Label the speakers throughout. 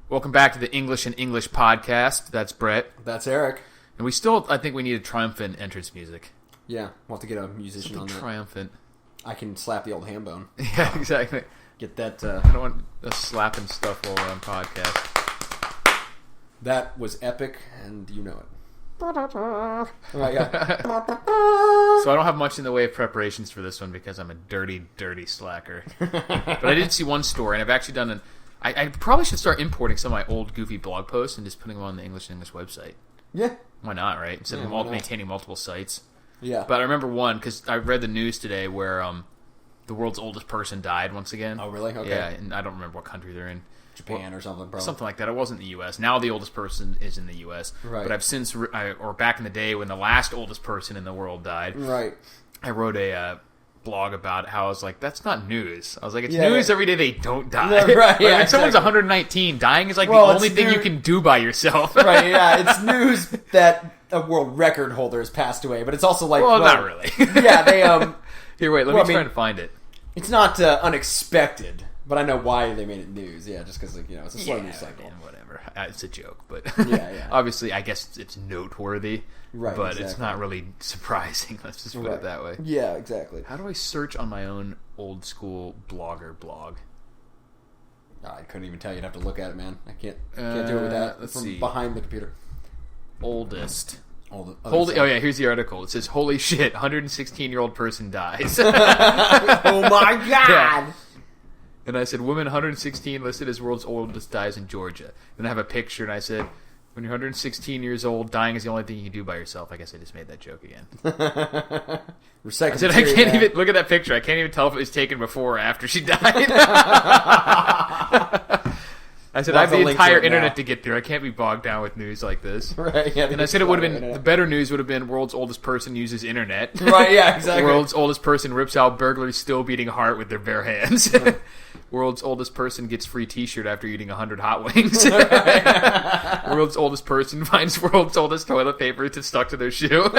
Speaker 1: Welcome back to the English and English podcast. That's Brett.
Speaker 2: That's Eric.
Speaker 1: And we still, I think we need a triumphant entrance music.
Speaker 2: Yeah, we'll have to get a musician
Speaker 1: Something
Speaker 2: on that.
Speaker 1: Triumphant.
Speaker 2: I can slap the old ham bone.
Speaker 1: Yeah, exactly.
Speaker 2: Get that.
Speaker 1: I don't want us slapping stuff while we're on podcast.
Speaker 2: That was epic, and you know it. Right, yeah.
Speaker 1: So I don't have much in the way of preparations for this one because I'm a dirty, dirty slacker. But I did see one story, and I've actually done an... I probably should start importing some of my old goofy blog posts and just putting them on the English and English website.
Speaker 2: Yeah.
Speaker 1: Why not, right? Instead of maintaining multiple sites.
Speaker 2: Yeah.
Speaker 1: But I remember one, because I read the news today where the world's oldest person died once again.
Speaker 2: Oh, really? Okay.
Speaker 1: Yeah, and I don't remember what country they're in.
Speaker 2: Japan or something, probably.
Speaker 1: Something like that. It wasn't the U.S. Now the oldest person is in the U.S.
Speaker 2: Right.
Speaker 1: But I've since, or back in the day when the last oldest person in the world died,
Speaker 2: right.
Speaker 1: I wrote a blog about how I was like, that's not news. I was like, it's news every day they don't die. Yeah, right,
Speaker 2: yeah,
Speaker 1: when someone's 119, dying is like the only thing you can do by yourself.
Speaker 2: Right, yeah. It's news that a world record holder has passed away, but it's also like...
Speaker 1: Well, not really.
Speaker 2: Yeah, they...
Speaker 1: Here, wait, let me try to find it.
Speaker 2: It's not unexpected, but I know why they made it news. Yeah, just because, like, it's a slow news cycle.
Speaker 1: Man, whatever. It's a joke, but
Speaker 2: yeah.
Speaker 1: Obviously, I guess it's noteworthy.
Speaker 2: Right,
Speaker 1: but
Speaker 2: exactly.
Speaker 1: It's not really surprising. Let's just put it that way.
Speaker 2: Yeah, exactly.
Speaker 1: How do I search on my own old school blogger blog?
Speaker 2: I couldn't even tell you. You'd have to look at it, man. I can't do it with that
Speaker 1: let's
Speaker 2: from
Speaker 1: see.
Speaker 2: behind the computer.
Speaker 1: Oldest.
Speaker 2: Oh
Speaker 1: yeah, here's the article. It says, holy shit, 116-year-old person dies.
Speaker 2: Oh my god!
Speaker 1: Yeah. And I said, woman 116 listed as world's oldest dies in Georgia. Then I have a picture, and I said, when you're 116 years old, dying is the only thing you can do by yourself. I guess I just made that joke again.
Speaker 2: Recycled
Speaker 1: I said, I can't even look at that picture. I can't even tell if it was taken before or after she died. I said, I have the entire internet to get through. I can't be bogged down with news like this.
Speaker 2: Right, yeah.
Speaker 1: And I said it would have been, the better news would have been world's oldest person uses internet.
Speaker 2: Right, yeah, exactly.
Speaker 1: World's oldest person rips out burglar's still beating heart with their bare hands. World's oldest person gets free t-shirt after eating 100 hot wings. World's oldest person finds world's oldest toilet paper to stuck to their shoe.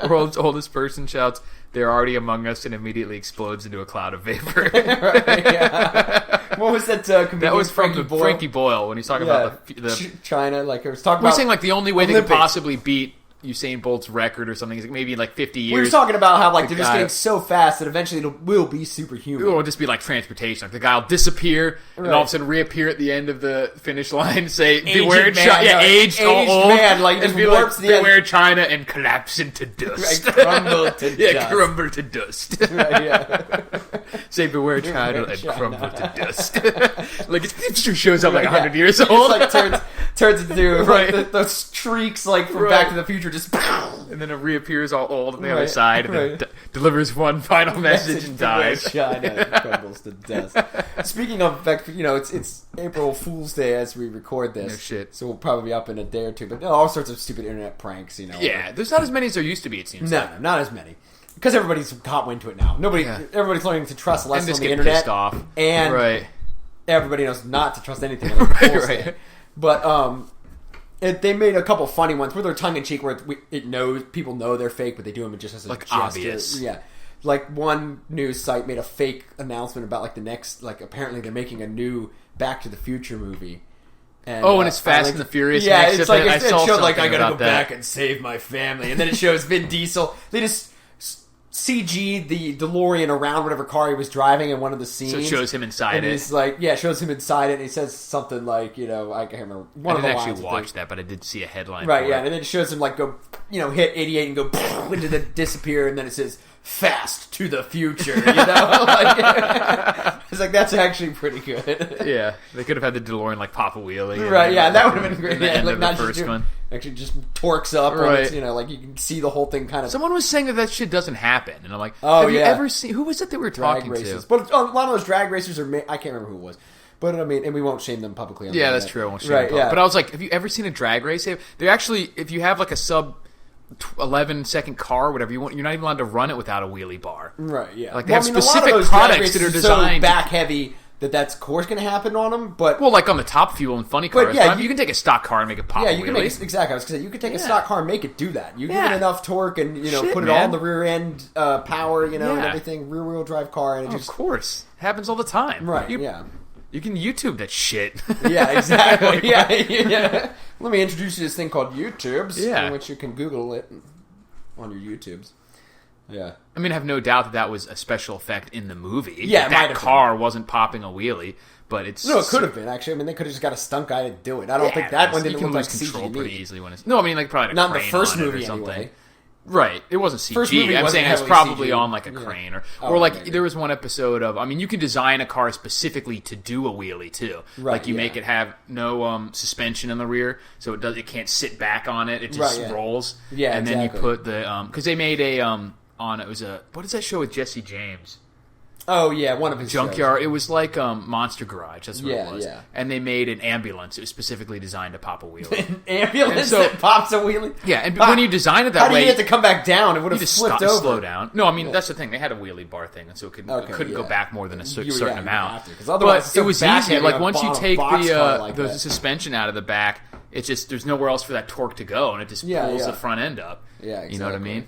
Speaker 1: World's oldest person shouts, they're already among us, and immediately explodes into a cloud of vapor.
Speaker 2: Right, yeah. What was that comedian?
Speaker 1: That was from
Speaker 2: Frankie Boyle?
Speaker 1: Frankie Boyle when he's talking about the
Speaker 2: China. Like, I was talking
Speaker 1: we're
Speaker 2: about...
Speaker 1: saying like the only way
Speaker 2: Olympics.
Speaker 1: they could possibly beat Usain Bolt's record or something is like maybe like 50 years.
Speaker 2: We were talking about how like they're just getting so fast that eventually it will be superhuman.
Speaker 1: It will just be like transportation. Like the guy will disappear and all of a sudden reappear at the end of the finish line. Say, "Beware, China!" Yeah, aged old
Speaker 2: man, like just
Speaker 1: be
Speaker 2: warps
Speaker 1: like,
Speaker 2: the
Speaker 1: "Beware, China!" and collapse into dust.
Speaker 2: Right, crumble to dust.
Speaker 1: Crumble to dust.
Speaker 2: Right, yeah.
Speaker 1: Say, "Beware, China!" and crumble to dust. Like it shows up like 100 years old.
Speaker 2: It's like turns into like those streaks like from Back to the Future, just.
Speaker 1: And then it reappears all old on the other side and then delivers one final message and dies.
Speaker 2: China crumbles to dust. Speaking of, it's April Fool's Day as we record this.
Speaker 1: No shit.
Speaker 2: So we'll probably be up in a day or two. But all sorts of stupid internet pranks,
Speaker 1: Yeah, there's not as many as there used to be, it seems
Speaker 2: No, not as many. Because everybody's caught wind to it now. Everybody's learning to trust less on the internet.
Speaker 1: Pissed off.
Speaker 2: And everybody knows not to trust anything on the
Speaker 1: right.
Speaker 2: But, they made a couple funny ones where they're tongue-in-cheek, where people know they're fake, but they do them just as a gesture.
Speaker 1: Obvious.
Speaker 2: Yeah. Like, one news site made a fake announcement about, like, the next... Like, apparently they're making a new Back to the Future movie. And,
Speaker 1: and it's Fast and the Furious.
Speaker 2: Yeah, it's like... It showed, like, I gotta go
Speaker 1: that.
Speaker 2: back and save my family. And then it shows Vin Diesel. They just... CG'd the DeLorean around whatever car he was driving in one of the scenes.
Speaker 1: So it shows him inside
Speaker 2: and he's like, shows him inside it, and he says something like, I can't remember.
Speaker 1: I didn't actually watch that, but I did see a headline.
Speaker 2: Right, yeah, and then it shows him, like, go, hit 88 and go into the disappear, and then it says, fast to the future, It's like, that's actually pretty good.
Speaker 1: Yeah, they could have had the DeLorean, like, pop a wheelie.
Speaker 2: Right, yeah, that would have been great.
Speaker 1: Yeah,
Speaker 2: like,
Speaker 1: not the first one.
Speaker 2: Actually just torques up, right. And it's, like, you can see the whole thing kind of...
Speaker 1: Someone was saying that shit doesn't happen, and I'm like,
Speaker 2: have
Speaker 1: you ever seen... Who was it that we were talking
Speaker 2: races.
Speaker 1: to?
Speaker 2: But a lot of those drag racers are... I can't remember who it was. But, I mean, and we won't shame them publicly. On
Speaker 1: that's true. I won't shame them. But I was like, have you ever seen a drag race? They're actually... If you have, like, a sub... 11-second car or whatever you want, you're not even allowed to run it without a wheelie bar.
Speaker 2: Right, yeah.
Speaker 1: Like, they have specific products that are designed...
Speaker 2: so back-heavy... That's of course going to happen on them, but...
Speaker 1: Well, like on the Top Fuel and funny cars, you can take a stock car and make it pop.
Speaker 2: Yeah, you can make it, exactly. I was going to say, you could take a stock car and make it do that. You give it enough torque and, put it all in the rear end power, and everything, rear-wheel drive car. And
Speaker 1: of course. It happens all the time.
Speaker 2: Right,
Speaker 1: You can YouTube that shit.
Speaker 2: Yeah, exactly. Yeah. Let me introduce you to this thing called YouTubes, in which you can Google it on your YouTubes. Yeah.
Speaker 1: I mean, I have no doubt that was a special effect in the movie.
Speaker 2: Yeah,
Speaker 1: that car wasn't popping a wheelie, but it's...
Speaker 2: No, it could have been, actually. I mean, they could have just got a stunt guy to do it. I don't think that one didn't look like
Speaker 1: control
Speaker 2: CG.
Speaker 1: pretty easily when it's... No, I mean, like, probably
Speaker 2: not
Speaker 1: a crane
Speaker 2: in the first
Speaker 1: on
Speaker 2: movie,
Speaker 1: it or something.
Speaker 2: anyway.
Speaker 1: Right. It wasn't CG.
Speaker 2: First movie
Speaker 1: I'm
Speaker 2: wasn't
Speaker 1: saying it's
Speaker 2: heavily
Speaker 1: probably
Speaker 2: CG.
Speaker 1: on, like, a crane. Or like,
Speaker 2: maybe.
Speaker 1: there was one episode of... I mean, you can design a car specifically to do a wheelie, too.
Speaker 2: Right,
Speaker 1: like, you make it have no suspension in the rear, so it can't sit back on it. It just rolls.
Speaker 2: Yeah,
Speaker 1: and
Speaker 2: exactly.
Speaker 1: then you put the... Because they made a... it was a... What is that show with Jesse James?
Speaker 2: Oh, yeah, one of his
Speaker 1: Junkyard.
Speaker 2: shows.
Speaker 1: It was like Monster Garage. That's what it was.
Speaker 2: Yeah.
Speaker 1: And they made an ambulance. It was specifically designed to pop a wheelie.
Speaker 2: An ambulance that pops a wheelie?
Speaker 1: Yeah, and when you design it that way...
Speaker 2: How do you have to come back down? It would have
Speaker 1: just
Speaker 2: flipped over.
Speaker 1: slow down. No, I mean, that's the thing. They had a wheelie bar thing, and so it couldn't go back more than a certain amount.
Speaker 2: But
Speaker 1: it was easy. Like, once you take
Speaker 2: the
Speaker 1: the suspension out of the back, it's just... There's nowhere else for that torque to go, and it just pulls the front end up.
Speaker 2: Yeah, exactly.
Speaker 1: You know what I mean?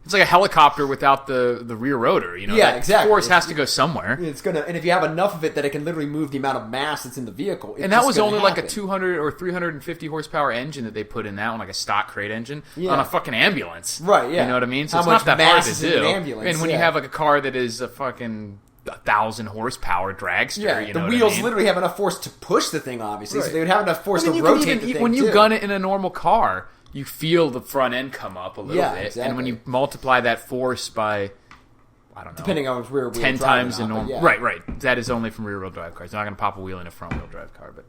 Speaker 1: It's like a helicopter without the rear rotor. You know,
Speaker 2: yeah,
Speaker 1: that
Speaker 2: exactly.
Speaker 1: force has to go somewhere.
Speaker 2: It's gonna, and if you have enough of it that it can literally move the amount of mass that's in the vehicle,
Speaker 1: and that was only like a 200 or 350 horsepower engine that they put in that one, like a stock crate engine on a fucking ambulance.
Speaker 2: Right? Yeah.
Speaker 1: You know what I mean? So
Speaker 2: How
Speaker 1: it's
Speaker 2: much
Speaker 1: not that hard to
Speaker 2: mass is
Speaker 1: do.
Speaker 2: in an ambulance?
Speaker 1: And when you have like a car that is a fucking 1,000 horsepower dragster, you know
Speaker 2: the
Speaker 1: what
Speaker 2: wheels
Speaker 1: I mean?
Speaker 2: literally have enough force to push the thing, obviously, so
Speaker 1: Right.
Speaker 2: they would have enough force to
Speaker 1: you
Speaker 2: rotate
Speaker 1: can
Speaker 2: the
Speaker 1: even,
Speaker 2: thing.
Speaker 1: when you
Speaker 2: too.
Speaker 1: gun it in a normal car, you feel the front end come up a little bit,
Speaker 2: exactly.
Speaker 1: and when you multiply that force by, I don't know,
Speaker 2: depending on rear wheel
Speaker 1: 10
Speaker 2: drive
Speaker 1: times
Speaker 2: or
Speaker 1: the
Speaker 2: not,
Speaker 1: normal.
Speaker 2: yeah.
Speaker 1: Right. That is only from rear wheel drive cars. You're not going to pop a wheel in a front wheel drive car, but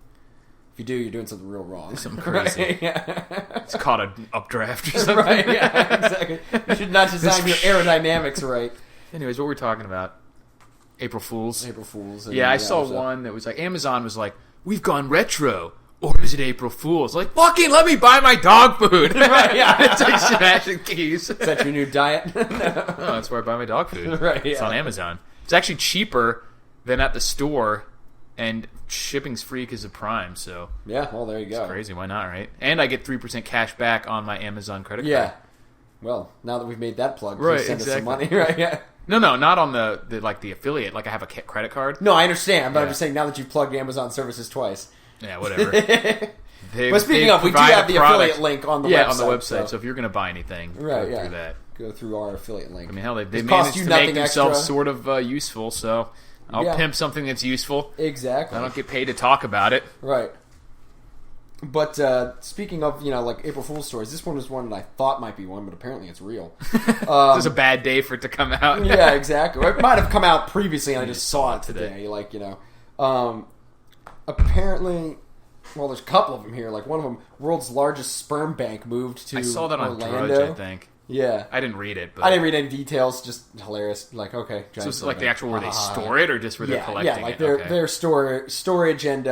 Speaker 2: If you do, you're doing something real wrong.
Speaker 1: something crazy.
Speaker 2: Right? Yeah.
Speaker 1: It's called an updraft or something.
Speaker 2: Right? Yeah, exactly. You should not design your aerodynamics right.
Speaker 1: Anyways, what were we talking about? April Fools.
Speaker 2: April Fools.
Speaker 1: Yeah, I saw one that was like, Amazon was like, we've gone retro. Or is it April Fool's? Like, fucking let me buy my dog food.
Speaker 2: Right, yeah.
Speaker 1: It's like smashing keys.
Speaker 2: Is that your new diet?
Speaker 1: No, that's where I buy my dog food.
Speaker 2: Right,
Speaker 1: It's
Speaker 2: yeah.
Speaker 1: on Amazon. It's actually cheaper than at the store, and shipping's free because of Prime, so...
Speaker 2: Yeah, well, there you go.
Speaker 1: It's crazy, why not, right? And I get 3% cash back on my Amazon credit card.
Speaker 2: Yeah. Well, now that we've made that plug,
Speaker 1: Right,
Speaker 2: please send us some
Speaker 1: exactly.
Speaker 2: money. Right, yeah.
Speaker 1: No, not on the like the affiliate. Like I have a credit card.
Speaker 2: No, I understand, but I'm
Speaker 1: Yeah.
Speaker 2: just saying now that you've plugged Amazon services twice.
Speaker 1: Yeah, whatever.
Speaker 2: But speaking of, we do have the affiliate link on the website.
Speaker 1: Yeah, on the website. So if you're going to buy anything,
Speaker 2: Right,
Speaker 1: go
Speaker 2: yeah.
Speaker 1: through that.
Speaker 2: Go through our affiliate link.
Speaker 1: I mean, hell, they
Speaker 2: It costs
Speaker 1: managed
Speaker 2: you
Speaker 1: to make
Speaker 2: nothing
Speaker 1: themselves
Speaker 2: extra.
Speaker 1: sort of useful, so I'll pimp something that's useful.
Speaker 2: Exactly.
Speaker 1: I don't get paid to talk about it.
Speaker 2: Right. But speaking of, like April Fool's stories, this one was one that I thought might be one, but apparently it's real.
Speaker 1: It was a bad day for it to come out.
Speaker 2: Yeah, exactly. It might have come out previously, and I just saw it today. Apparently, well, there's a couple of them here. Like one of them, world's largest sperm bank moved to
Speaker 1: I saw that on
Speaker 2: Orlando.
Speaker 1: Drudge, I think.
Speaker 2: Yeah.
Speaker 1: I didn't read it, but
Speaker 2: I didn't read any details. Just hilarious. Like, okay.
Speaker 1: So it's like the actual where they store it, or just where they're collecting
Speaker 2: yeah, like
Speaker 1: it?
Speaker 2: their storage and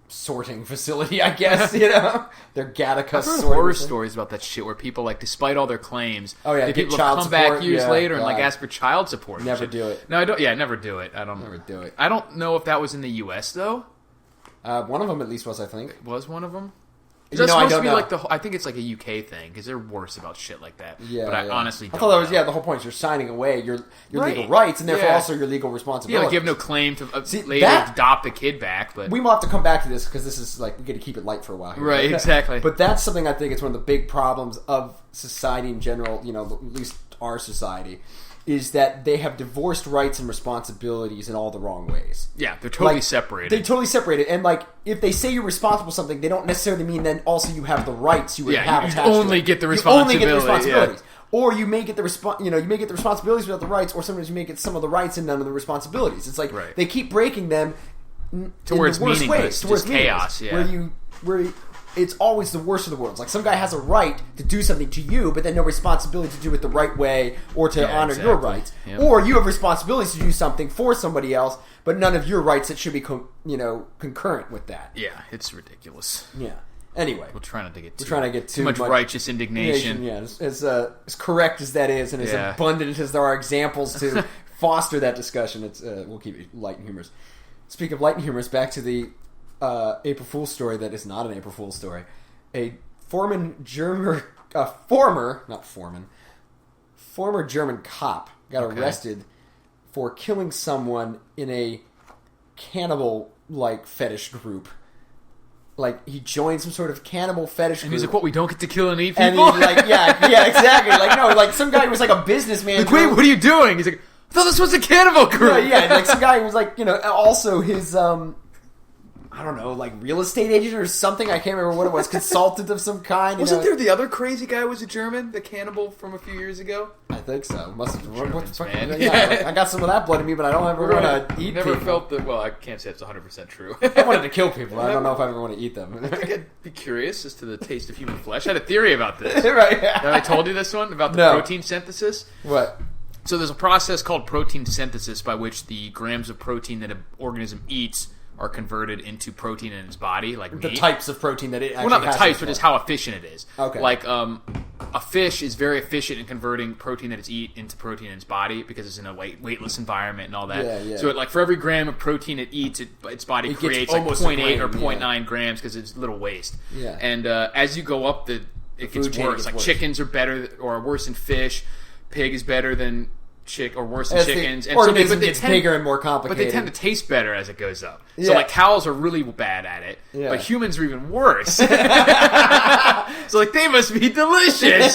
Speaker 2: sorting facility, I guess. Their Gattaca
Speaker 1: I've heard
Speaker 2: sorting
Speaker 1: horror
Speaker 2: facility.
Speaker 1: stories about that shit where people, like, despite all their claims,
Speaker 2: Oh, yeah,
Speaker 1: the
Speaker 2: get
Speaker 1: people
Speaker 2: child
Speaker 1: come back
Speaker 2: support.
Speaker 1: years
Speaker 2: Yeah,
Speaker 1: later and
Speaker 2: God.
Speaker 1: like ask for child support. and
Speaker 2: Never
Speaker 1: shit.
Speaker 2: do it.
Speaker 1: No, I don't. Yeah, never do it. I don't
Speaker 2: Never do it.
Speaker 1: I don't know if that was in the U.S. though.
Speaker 2: One of them at least was, I think.
Speaker 1: Was one of them? Is
Speaker 2: You
Speaker 1: that
Speaker 2: know, I
Speaker 1: supposed to
Speaker 2: don't
Speaker 1: be
Speaker 2: know.
Speaker 1: like the? I think it's like a UK thing because they're worse about shit like that.
Speaker 2: Yeah,
Speaker 1: but I honestly
Speaker 2: I
Speaker 1: don't
Speaker 2: thought that was
Speaker 1: know.
Speaker 2: the whole point is you're signing away your
Speaker 1: Right.
Speaker 2: legal rights and therefore
Speaker 1: Yeah.
Speaker 2: also your legal
Speaker 1: Yeah,
Speaker 2: responsibilities.
Speaker 1: like you have no claim to
Speaker 2: See,
Speaker 1: later
Speaker 2: that-
Speaker 1: adopt the kid back, but
Speaker 2: We will have to come back to this because this is like we got to keep it light for a while. Here.
Speaker 1: Right, exactly.
Speaker 2: But that's something I think it's one of the big problems of society in general. At least our society is that they have divorced rights and responsibilities in all the wrong ways.
Speaker 1: yeah, they're totally
Speaker 2: Like,
Speaker 1: separated.
Speaker 2: They totally separated, and like if they say you're responsible for something, they don't necessarily mean then also you have the rights you would
Speaker 1: Yeah,
Speaker 2: have
Speaker 1: you
Speaker 2: attached to
Speaker 1: only
Speaker 2: it.
Speaker 1: get the
Speaker 2: You only get the
Speaker 1: responsibility,
Speaker 2: responsibilities. Or you may get the you may get the responsibilities without the rights, or sometimes you may get some of the rights and none of the responsibilities. It's like
Speaker 1: Right.
Speaker 2: they keep breaking them
Speaker 1: To where
Speaker 2: in
Speaker 1: it's
Speaker 2: the worst
Speaker 1: meaningless,
Speaker 2: ways,
Speaker 1: just
Speaker 2: to where it's
Speaker 1: chaos,
Speaker 2: meaningless,
Speaker 1: yeah.
Speaker 2: where it's always the worst of the worlds. Like some guy has a right to do something to you, but then no responsibility to do it the right way or to honor your
Speaker 1: exactly.
Speaker 2: rights.
Speaker 1: Yep.
Speaker 2: Or you have responsibilities to do something for somebody else, but none of your rights that should be concurrent with that.
Speaker 1: yeah, it's ridiculous.
Speaker 2: Yeah. Anyway,
Speaker 1: We're trying not to get
Speaker 2: trying to get too
Speaker 1: much righteous indignation.
Speaker 2: Yeah, as correct as that is, and as
Speaker 1: Yeah.
Speaker 2: abundant as there are examples to foster that discussion, it's we'll keep it light and humorous. Speaking of light and humorous, back to the April Fool's story that is not an April Fool's story. A former German cop got
Speaker 1: Okay.
Speaker 2: arrested for killing someone in a cannibal-like fetish group. Like, he joined some sort of cannibal fetish group.
Speaker 1: And he's like, what, we don't get to kill and eat people?
Speaker 2: And he's like, yeah, exactly. Like, no, like, some guy who was like a businessman.
Speaker 1: Like, wait, what are you doing? He's like, I thought this was a cannibal group.
Speaker 2: Yeah, like some guy who was like, also his, I don't know, like real estate agent or something. I can't remember what it was. Consultant of some kind.
Speaker 1: Wasn't there the other crazy guy who was a German? The cannibal from a few years ago?
Speaker 2: I think so. Must have. What the fuck?
Speaker 1: Man.
Speaker 2: Yeah, I got some of that blood in me, but I don't ever want to eat
Speaker 1: Never
Speaker 2: people.
Speaker 1: felt that. Well, I can't say it's 100% true.
Speaker 2: I wanted to kill people. I don't know if I ever want to eat them.
Speaker 1: I think I'd be curious as to the taste of human flesh. I had a theory about this.
Speaker 2: Right.
Speaker 1: Have I told you this one? About the protein synthesis?
Speaker 2: What?
Speaker 1: So there's a process called protein synthesis by which the grams of protein that an organism eats are converted into protein in its body, like
Speaker 2: the
Speaker 1: meat.
Speaker 2: types of protein that it actually has.
Speaker 1: Well, not the types, but just how efficient it is.
Speaker 2: Okay.
Speaker 1: Like, a fish is very efficient in converting protein that it's eat into protein in its body because it's in a weightless environment and all that.
Speaker 2: Yeah.
Speaker 1: So, for every gram of protein it eats, its body creates like 0.8 or 0.9 grams because it's little waste.
Speaker 2: Yeah.
Speaker 1: And as you go up, it gets worse. Like, chickens are better or worse than fish. Pig is better than or worse than chickens.
Speaker 2: But they tend bigger and more complicated.
Speaker 1: But they tend to taste better as it goes up.
Speaker 2: Yeah.
Speaker 1: So, like, cows are really bad at it, but humans are even worse. So, like, they must be delicious.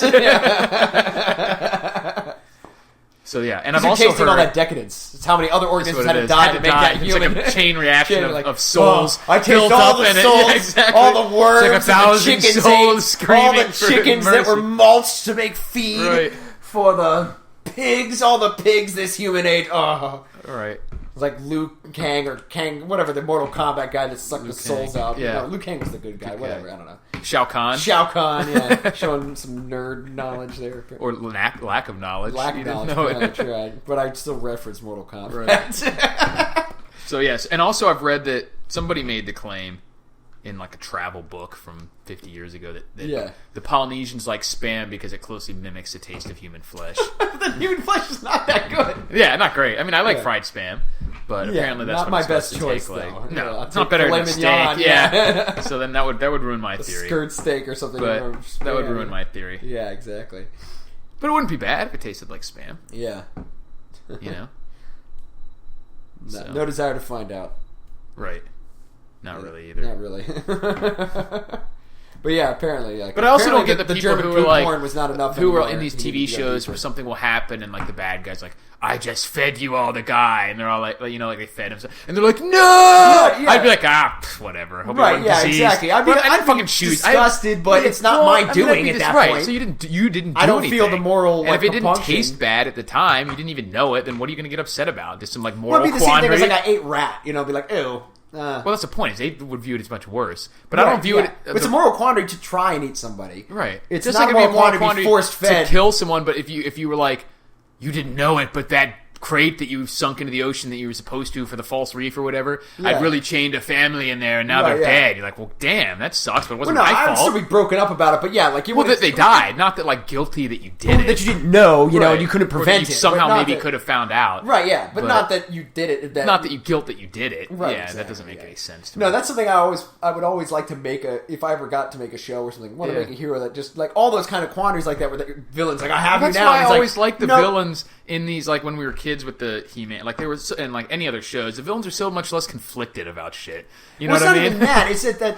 Speaker 1: So, yeah. And I've also
Speaker 2: tasting all that decadence. It's how many other organisms had to die to make that human.
Speaker 1: It's like a chain reaction of souls.
Speaker 2: I taste all the souls,
Speaker 1: exactly.
Speaker 2: all the worms,
Speaker 1: it's like 1,000 souls screaming
Speaker 2: all the chickens that were mulched to make feed for the pigs, all the pigs this human ate. Oh.
Speaker 1: All right.
Speaker 2: Like Liu Kang or Kang, whatever, the Mortal Kombat guy that sucked the souls out.
Speaker 1: Yeah.
Speaker 2: No, Liu Kang was the good guy. Whatever, I don't know.
Speaker 1: Shao Kahn,
Speaker 2: yeah. Showing some nerd knowledge there.
Speaker 1: Or lack of knowledge.
Speaker 2: Lack of knowledge, right. But I still reference Mortal Kombat.
Speaker 1: Right. So, yes. And also I've read that somebody made the claim in like a travel book from 50 years ago that the Polynesians like spam because it closely mimics the taste of human flesh.
Speaker 2: The human flesh is not that good.
Speaker 1: Yeah, not great. I mean, I like fried spam, but apparently that's
Speaker 2: not
Speaker 1: what
Speaker 2: my
Speaker 1: it's
Speaker 2: best
Speaker 1: supposed
Speaker 2: choice.
Speaker 1: to taste
Speaker 2: Though.
Speaker 1: like. No,
Speaker 2: I'll
Speaker 1: it's not better than steak. Yeah. So then that would ruin my theory.
Speaker 2: Skirt steak or something.
Speaker 1: But that would ruin my theory.
Speaker 2: Yeah, exactly.
Speaker 1: But it wouldn't be bad if it tasted like spam.
Speaker 2: Yeah.
Speaker 1: You know.
Speaker 2: No desire to find out.
Speaker 1: Right. Not really either.
Speaker 2: Not really. But yeah, apparently. Like,
Speaker 1: but I also don't get the people
Speaker 2: German
Speaker 1: who are like,
Speaker 2: porn was not enough
Speaker 1: who are in these TV shows where something will happen and like the bad guy's like, I just fed you all the guy, and they're all like like they fed him, and they're like, no. Yeah. I'd be like, whatever. Hope
Speaker 2: exactly. I'd
Speaker 1: fucking shoot.
Speaker 2: Disgusted, but it's not my doing at that point.
Speaker 1: So you didn't do
Speaker 2: I don't
Speaker 1: anything.
Speaker 2: feel the moral.
Speaker 1: And if it didn't taste bad at the time, you didn't even know it. Then what are you going to get upset about? Just some like moral
Speaker 2: quandary.
Speaker 1: Well,
Speaker 2: it'd be the same thing as like I ate rat. Be like, ew.
Speaker 1: Well, that's the point. Is they would view it as much worse, but I don't view it.
Speaker 2: It's a moral quandary to try and eat somebody.
Speaker 1: Right.
Speaker 2: It's just not like a moral quandary to be forced fed
Speaker 1: to kill someone. But if you were like, you didn't know it, but that crate that you sunk into the ocean that you were supposed to for the false reef or whatever, I'd really chained a family in there and now they're dead. You're like, well, damn, that sucks, but it wasn't my fault.
Speaker 2: I'd still be broken up about it, but
Speaker 1: that they died, not that like guilty that you did it,
Speaker 2: that you didn't know, and you couldn't prevent it.
Speaker 1: Somehow maybe could have found out,
Speaker 2: right? Yeah, but not that you did it.
Speaker 1: Not that you that you did it.
Speaker 2: Right,
Speaker 1: yeah, that doesn't make any sense to
Speaker 2: me. No, that's something I would always like to make if I ever got to make a show or something. I want to make a hero that just like all those kind of quandaries like that where the villains like I have you now.
Speaker 1: That's why I always like the villains in these like when we were kids with the He-Man, like there was and like any other shows, the villains are so much less conflicted about shit. You know what I mean?
Speaker 2: It's not even that. It's that.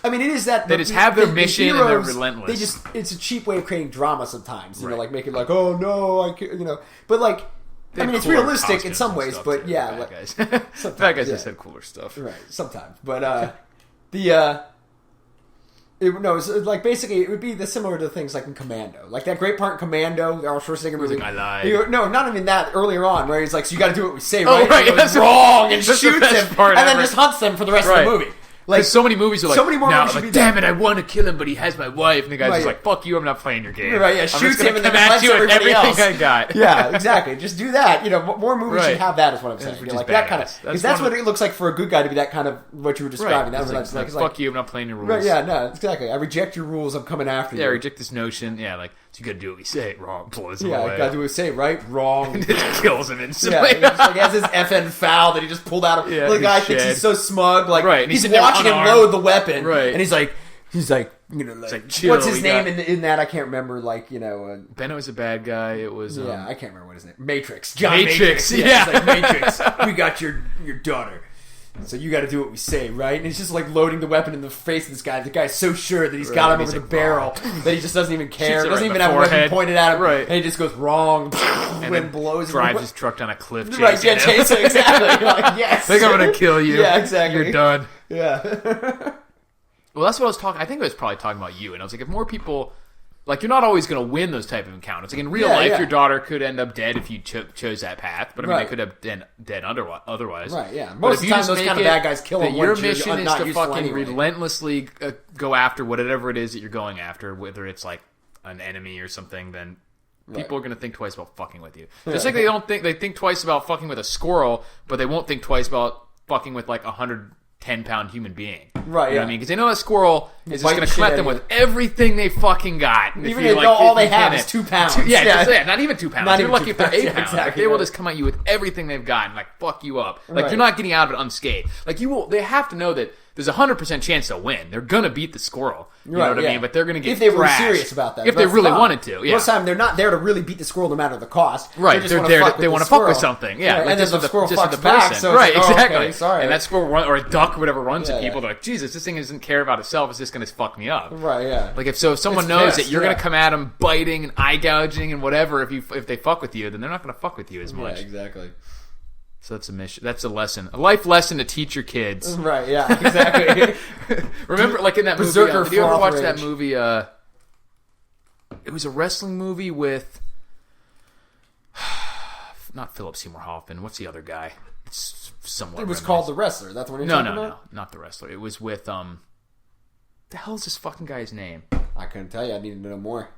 Speaker 2: I mean, it is that
Speaker 1: they just have their mission and they're relentless.
Speaker 2: It's a cheap way of creating drama sometimes. You know, like making like, oh no, I can't, but like. I mean, it's realistic in some ways, but
Speaker 1: bad guys. Bad guys just said cooler stuff,
Speaker 2: right? Sometimes, but it's like basically it would be similar to things like in Commando, like that great part in Commando, Arnold Schwarzenegger movie.
Speaker 1: I lied.
Speaker 2: No, not even that. Earlier on, where he's like, "So you got to do what we say,
Speaker 1: right?"
Speaker 2: Oh, right.
Speaker 1: That's
Speaker 2: wrong, and shoots him, and then just hunts them for the rest of the movie.
Speaker 1: Like so many movies are like, damn it, I want to kill him, but he has my wife, and the guy's just like, fuck you, I'm not playing your game.
Speaker 2: Right, yeah, shoots him and then
Speaker 1: come at you with everything
Speaker 2: else.
Speaker 1: I got.
Speaker 2: Yeah, exactly. Just do that. More movies should have that. Is what I'm saying. Like that kind of because that's what it looks like for a good guy to be. That kind of what you were describing.
Speaker 1: Right.
Speaker 2: That was
Speaker 1: like, fuck you, I'm not playing your rules.
Speaker 2: Right? Yeah, no, exactly. I reject your rules. I'm coming after you.
Speaker 1: Yeah, I reject this notion. Yeah, like so you got to do what we say. Wrong, blows him away.
Speaker 2: Yeah, got to do what we say. Right, wrong,
Speaker 1: and just kills him instantly.
Speaker 2: Yeah, he has his FN foul that he just pulled out of. The guy thinks he's so smug. Like he's watching him load the weapon.
Speaker 1: Right.
Speaker 2: And he's like,
Speaker 1: like, chill,
Speaker 2: what's his name in that? I can't remember. Like,
Speaker 1: Benno was a bad guy. It was
Speaker 2: I can't remember what his name. Matrix.
Speaker 1: John Matrix. Yeah.
Speaker 2: It's like, Matrix. We got your daughter. So you got to do what we say, right? And he's just like loading the weapon in the face of this guy. The guy's so sure that he's got him over the barrel that he just doesn't even care. Doesn't even have a weapon pointed at him.
Speaker 1: Right.
Speaker 2: And he just goes wrong. And wind blows.
Speaker 1: Drives his truck down a cliff.
Speaker 2: Right, yeah, chase him. Exactly. You're like, yes.
Speaker 1: I think I'm going to kill you.
Speaker 2: Yeah, exactly.
Speaker 1: You're done.
Speaker 2: Yeah.
Speaker 1: Well, that's what I was talking. I think I was probably talking about you. And I was like, if more people... Like, you're not always going to win those type of encounters. Like, in real life, your daughter could end up dead if you chose that path. But, I mean, they could have been dead otherwise.
Speaker 2: Right, yeah. Most of the time, those kind of bad guys kill them.
Speaker 1: Your mission is to fucking relentlessly go after whatever it is that you're going after, whether it's, like, an enemy or something, then people are going to think twice about fucking with you. Just like they think twice about fucking with a squirrel, but they won't think twice about fucking with, like, 110-pound human being.
Speaker 2: Right,
Speaker 1: you know what I mean? Because they know that squirrel is just going to come at them with everything they fucking got.
Speaker 2: Even if all they have is 2 pounds.
Speaker 1: Not even 2 pounds.
Speaker 2: Not
Speaker 1: you're
Speaker 2: even
Speaker 1: lucky
Speaker 2: 2
Speaker 1: if they're 8
Speaker 2: pounds.
Speaker 1: pounds.
Speaker 2: Exactly,
Speaker 1: like, they will just come at you with everything they've got and like fuck you up. Like you're not getting out of it unscathed. Like they have to know that there's a 100% chance they'll win. They're gonna beat the squirrel. You know what I mean? But they're gonna get
Speaker 2: if they were
Speaker 1: thrashed.
Speaker 2: serious about that.
Speaker 1: If they really wanted to. Yeah.
Speaker 2: Most of the time, they're not there to really beat the squirrel no matter the cost.
Speaker 1: Right. They want to fuck with something. Yeah.
Speaker 2: Like, and then the squirrel fucks
Speaker 1: the
Speaker 2: back.
Speaker 1: person.
Speaker 2: So
Speaker 1: right.
Speaker 2: like,
Speaker 1: Exactly.
Speaker 2: Okay, sorry.
Speaker 1: And that squirrel or a duck or whatever runs at people. They're like, Jesus, this thing doesn't care about itself. It's just gonna fuck me up.
Speaker 2: Right. Yeah.
Speaker 1: Like if someone knows that you're gonna come at them biting and eye gouging and whatever, if they fuck with you, then they're not gonna fuck with you as much.
Speaker 2: Yeah. Exactly.
Speaker 1: So that's a mission. That's a lesson. A life lesson to teach your kids.
Speaker 2: Right, yeah, exactly.
Speaker 1: Remember, like in that movie,
Speaker 2: Berserker
Speaker 1: did you ever watch
Speaker 2: rage.
Speaker 1: that movie? It was a wrestling movie with... Not Philip Seymour Hoffman. What's the other guy? It's somewhat
Speaker 2: It was
Speaker 1: reminiscent.
Speaker 2: called The Wrestler. That's what you're talking about?
Speaker 1: No. Not The Wrestler. It was with... The hell is this fucking guy's name?
Speaker 2: I couldn't tell you. I needed to know more.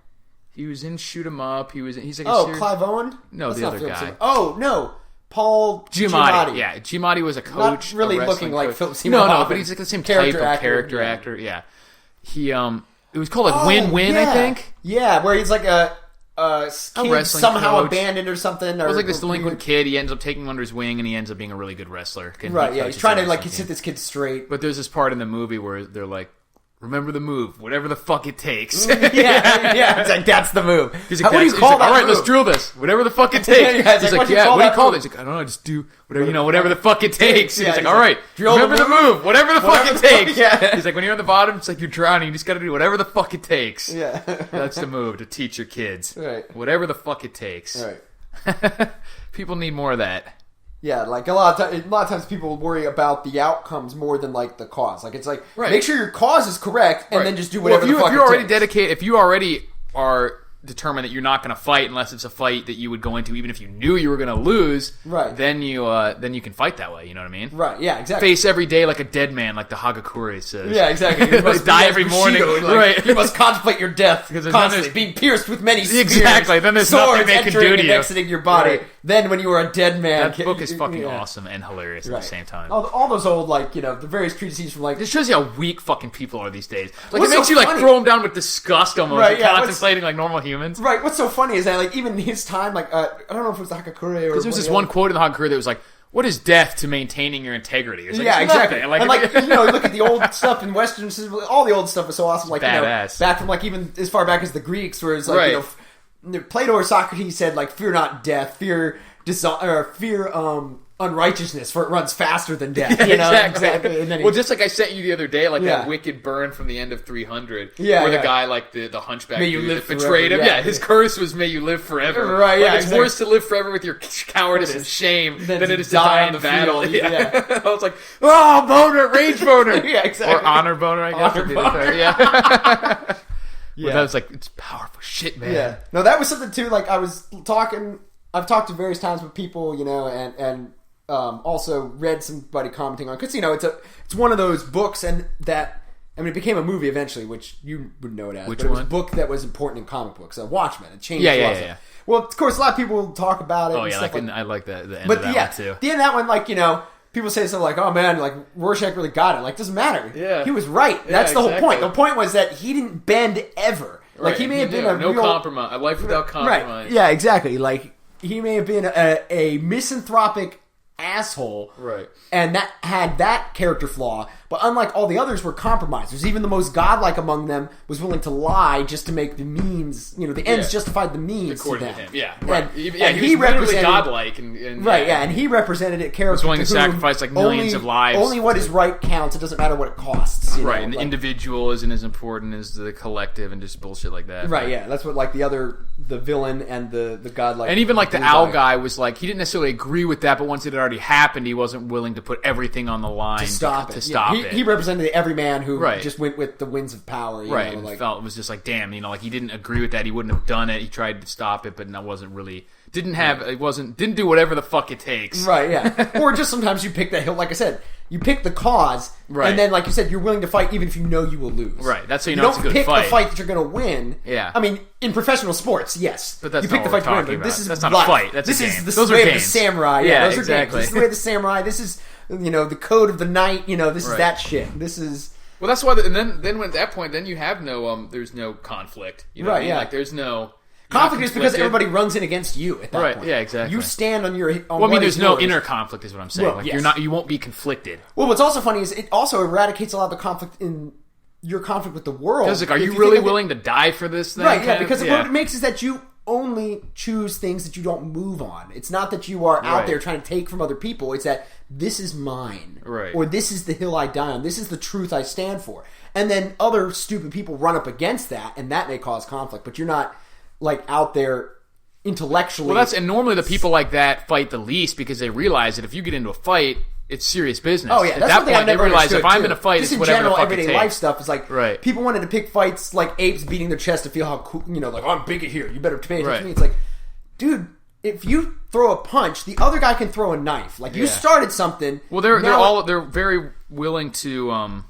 Speaker 1: He was in Shoot 'Em Up. He's like
Speaker 2: Clive Owen?
Speaker 1: No,
Speaker 2: That's
Speaker 1: the
Speaker 2: not
Speaker 1: other
Speaker 2: Philip
Speaker 1: guy.
Speaker 2: Seymour. Oh, no. Paul Giamatti.
Speaker 1: Yeah, Giamatti was a coach.
Speaker 2: Not really
Speaker 1: a
Speaker 2: looking like
Speaker 1: coach.
Speaker 2: Philip Seymour
Speaker 1: No,
Speaker 2: Hoffman.
Speaker 1: but he's like the same type of character actor. Yeah. He it was called like Win-Win,
Speaker 2: yeah.
Speaker 1: I think.
Speaker 2: Yeah, where he's like a kid
Speaker 1: wrestling
Speaker 2: somehow
Speaker 1: coach.
Speaker 2: abandoned or something.
Speaker 1: It was like this delinquent kid. He ends up taking him under his wing, and he ends up being a really good wrestler.
Speaker 2: Right, yeah. He's trying to like set this kid straight.
Speaker 1: But there's this part in the movie where they're like, remember the move, whatever the fuck it takes.
Speaker 2: yeah. It's like, that's the move.
Speaker 1: He's like,
Speaker 2: what do you call that
Speaker 1: all right,
Speaker 2: move?
Speaker 1: let's drill this. Whatever the fuck it takes.
Speaker 2: Yeah,
Speaker 1: he's like, what do you call it? He's like, I don't know, just do whatever, whatever the fuck it takes.
Speaker 2: Yeah,
Speaker 1: he's like, all right, remember the move, whatever the fuck it takes.
Speaker 2: Yeah.
Speaker 1: He's like, when you're on the bottom, it's like you're drowning. You just got to do whatever the fuck it takes.
Speaker 2: Yeah.
Speaker 1: That's the move to teach your kids.
Speaker 2: Right.
Speaker 1: Whatever the fuck it takes.
Speaker 2: Right.
Speaker 1: People need more of that.
Speaker 2: Yeah, like a lot of times people worry about the outcomes more than like the cause. Like it's like make sure your cause is correct and then just do whatever the fuck
Speaker 1: if you're already
Speaker 2: takes.
Speaker 1: dedicated, if you already are determined that you're not going to fight unless it's a fight that you would go into even if you knew you were going to lose,
Speaker 2: right?
Speaker 1: Then you can fight that way. You know what I mean?
Speaker 2: Right. Yeah. Exactly.
Speaker 1: Face every day like a dead man, like the Hagakure says.
Speaker 2: Yeah. Exactly. You must
Speaker 1: die every morning. Right.
Speaker 2: You must contemplate your death constantly, being pierced with many spears.
Speaker 1: Exactly. Then there's nothing they can do to you.
Speaker 2: Exiting your body. Right. Then when you are a dead man,
Speaker 1: that book is fucking awesome and hilarious at the same time.
Speaker 2: All those old the various treatises from like
Speaker 1: it shows you how weak fucking people are these days. Like it makes you like throw them down with disgust almost, right, contemplating like normal humans.
Speaker 2: Right. What's so funny is that like even in his time, like I don't know if it was the Hagakure or
Speaker 1: because there was this one quote in the Hagakure that was like, "What is death to maintaining your integrity?" Like,
Speaker 2: yeah, exactly.
Speaker 1: Like,
Speaker 2: and look at the old stuff in Western. All the old stuff is so awesome. Like
Speaker 1: badass.
Speaker 2: Back from like even as far back as the Greeks, where it's like Plato or Socrates said like, "Fear not death, fear unrighteousness, for it runs faster than death." You know?
Speaker 1: Exactly. And then just like I sent you the other day, like that wicked burn from the end of 300, where the guy, like the hunchback dude that betrayed him. Yeah, his curse was "May you live forever."
Speaker 2: Right?
Speaker 1: Like, it's worse to live forever with your cowardice and shame than it is to die in the battle. Yeah. I was like, oh, boner, rage boner.
Speaker 2: Yeah, exactly.
Speaker 1: Or honor boner, I guess.
Speaker 2: Honor boner.
Speaker 1: Yeah. But that was like, it's powerful shit, man.
Speaker 2: Yeah. No, that was something too. Like I've talked to various times with people, and also read somebody commenting on, because it's one of those books, and that it became a movie eventually, which you would know it as.
Speaker 1: Which
Speaker 2: but it was
Speaker 1: one?
Speaker 2: a book that was important in comic books, Watchmen. It changed.
Speaker 1: Yeah.
Speaker 2: Well, of course, a lot of people talk about it.
Speaker 1: Oh
Speaker 2: and
Speaker 1: yeah,
Speaker 2: stuff
Speaker 1: I like the end of that one too.
Speaker 2: The end of that one, people say something like, "Oh man, like Rorschach really got it." Like, doesn't matter.
Speaker 1: Yeah,
Speaker 2: he was right. That's the whole point. The point was that he didn't bend ever. Like he may have been
Speaker 1: no compromise, a life without compromise.
Speaker 2: Right. Yeah, exactly. Like he may have been a misanthropic asshole.
Speaker 1: Right.
Speaker 2: And that had that character flaw. But unlike all the others were compromisers. Even the most godlike among them was willing to lie just to make the means, the ends justified the means
Speaker 1: According
Speaker 2: to them.
Speaker 1: him. Yeah. Right.
Speaker 2: And
Speaker 1: he was literally godlike. And
Speaker 2: right, and he represented a character
Speaker 1: was willing to sacrifice like millions of lives.
Speaker 2: Only what is right counts. It doesn't matter what it costs.
Speaker 1: Right, and the individual isn't as important as the collective and just bullshit like that.
Speaker 2: Right, yeah. That's what like the villain and the godlike.
Speaker 1: And even like the owl guy was like, he didn't necessarily agree with that, but once it had already happened, he wasn't willing to put everything on the line to stop it.
Speaker 2: He represented the everyman who just went with the winds of power.
Speaker 1: Right, and felt it was just like, damn, like he didn't agree with that. He wouldn't have done it. He tried to stop it, but that wasn't really didn't do whatever the fuck it takes.
Speaker 2: Right, yeah. Or just sometimes you pick that hill. Like I said, you pick the cause, and then like you said, you're willing to fight even if you know you will lose.
Speaker 1: Right, that's how you know it's a good fight.
Speaker 2: You don't pick the fight that you're going to win.
Speaker 1: Yeah.
Speaker 2: I mean, in professional sports, yes,
Speaker 1: but that's
Speaker 2: you pick the fight to win.
Speaker 1: But that's not a fight. That's
Speaker 2: this
Speaker 1: a game.
Speaker 2: Is the way of the samurai.
Speaker 1: Yeah,
Speaker 2: those
Speaker 1: exactly.
Speaker 2: Are games. This is the way of the samurai. This is the code of the knight. This is that shit. This is.
Speaker 1: Well, that's why. And then when at that point, then you have no. There's no conflict. You know what I mean? Like there's no.
Speaker 2: Conflict is because everybody runs in against you at that point.
Speaker 1: Right, yeah, exactly.
Speaker 2: You stand on your...
Speaker 1: Well, I mean, there's no inner conflict is what I'm saying. Well, you won't be conflicted.
Speaker 2: Well, what's also funny is it also eradicates a lot of the conflict in your conflict with the world.
Speaker 1: Because, are you really willing to die for this thing?
Speaker 2: Right, yeah, because what it makes is that you only choose things that you don't move on. It's not that you are out there trying to take from other people. It's that this is mine.
Speaker 1: Right.
Speaker 2: Or this is the hill I die on. This is the truth I stand for. And then other stupid people run up against that, and that may cause conflict. But you're not, out there... intellectually.
Speaker 1: Well, and normally the people like that fight the least because they realize that if you get into a fight, it's serious business.
Speaker 2: Oh yeah,
Speaker 1: at
Speaker 2: that's
Speaker 1: that
Speaker 2: something
Speaker 1: point
Speaker 2: I've never
Speaker 1: they realize if I'm
Speaker 2: too.
Speaker 1: in a fight,
Speaker 2: just
Speaker 1: it's
Speaker 2: in
Speaker 1: whatever
Speaker 2: general,
Speaker 1: the fuck
Speaker 2: everyday
Speaker 1: it takes.
Speaker 2: life stuff is like people wanted to pick fights like apes beating their chest to feel how cool, like I'm big here. You better pay attention to me. It's like, dude, if you throw a punch, the other guy can throw a knife. Like you started something.
Speaker 1: Well, they're very willing to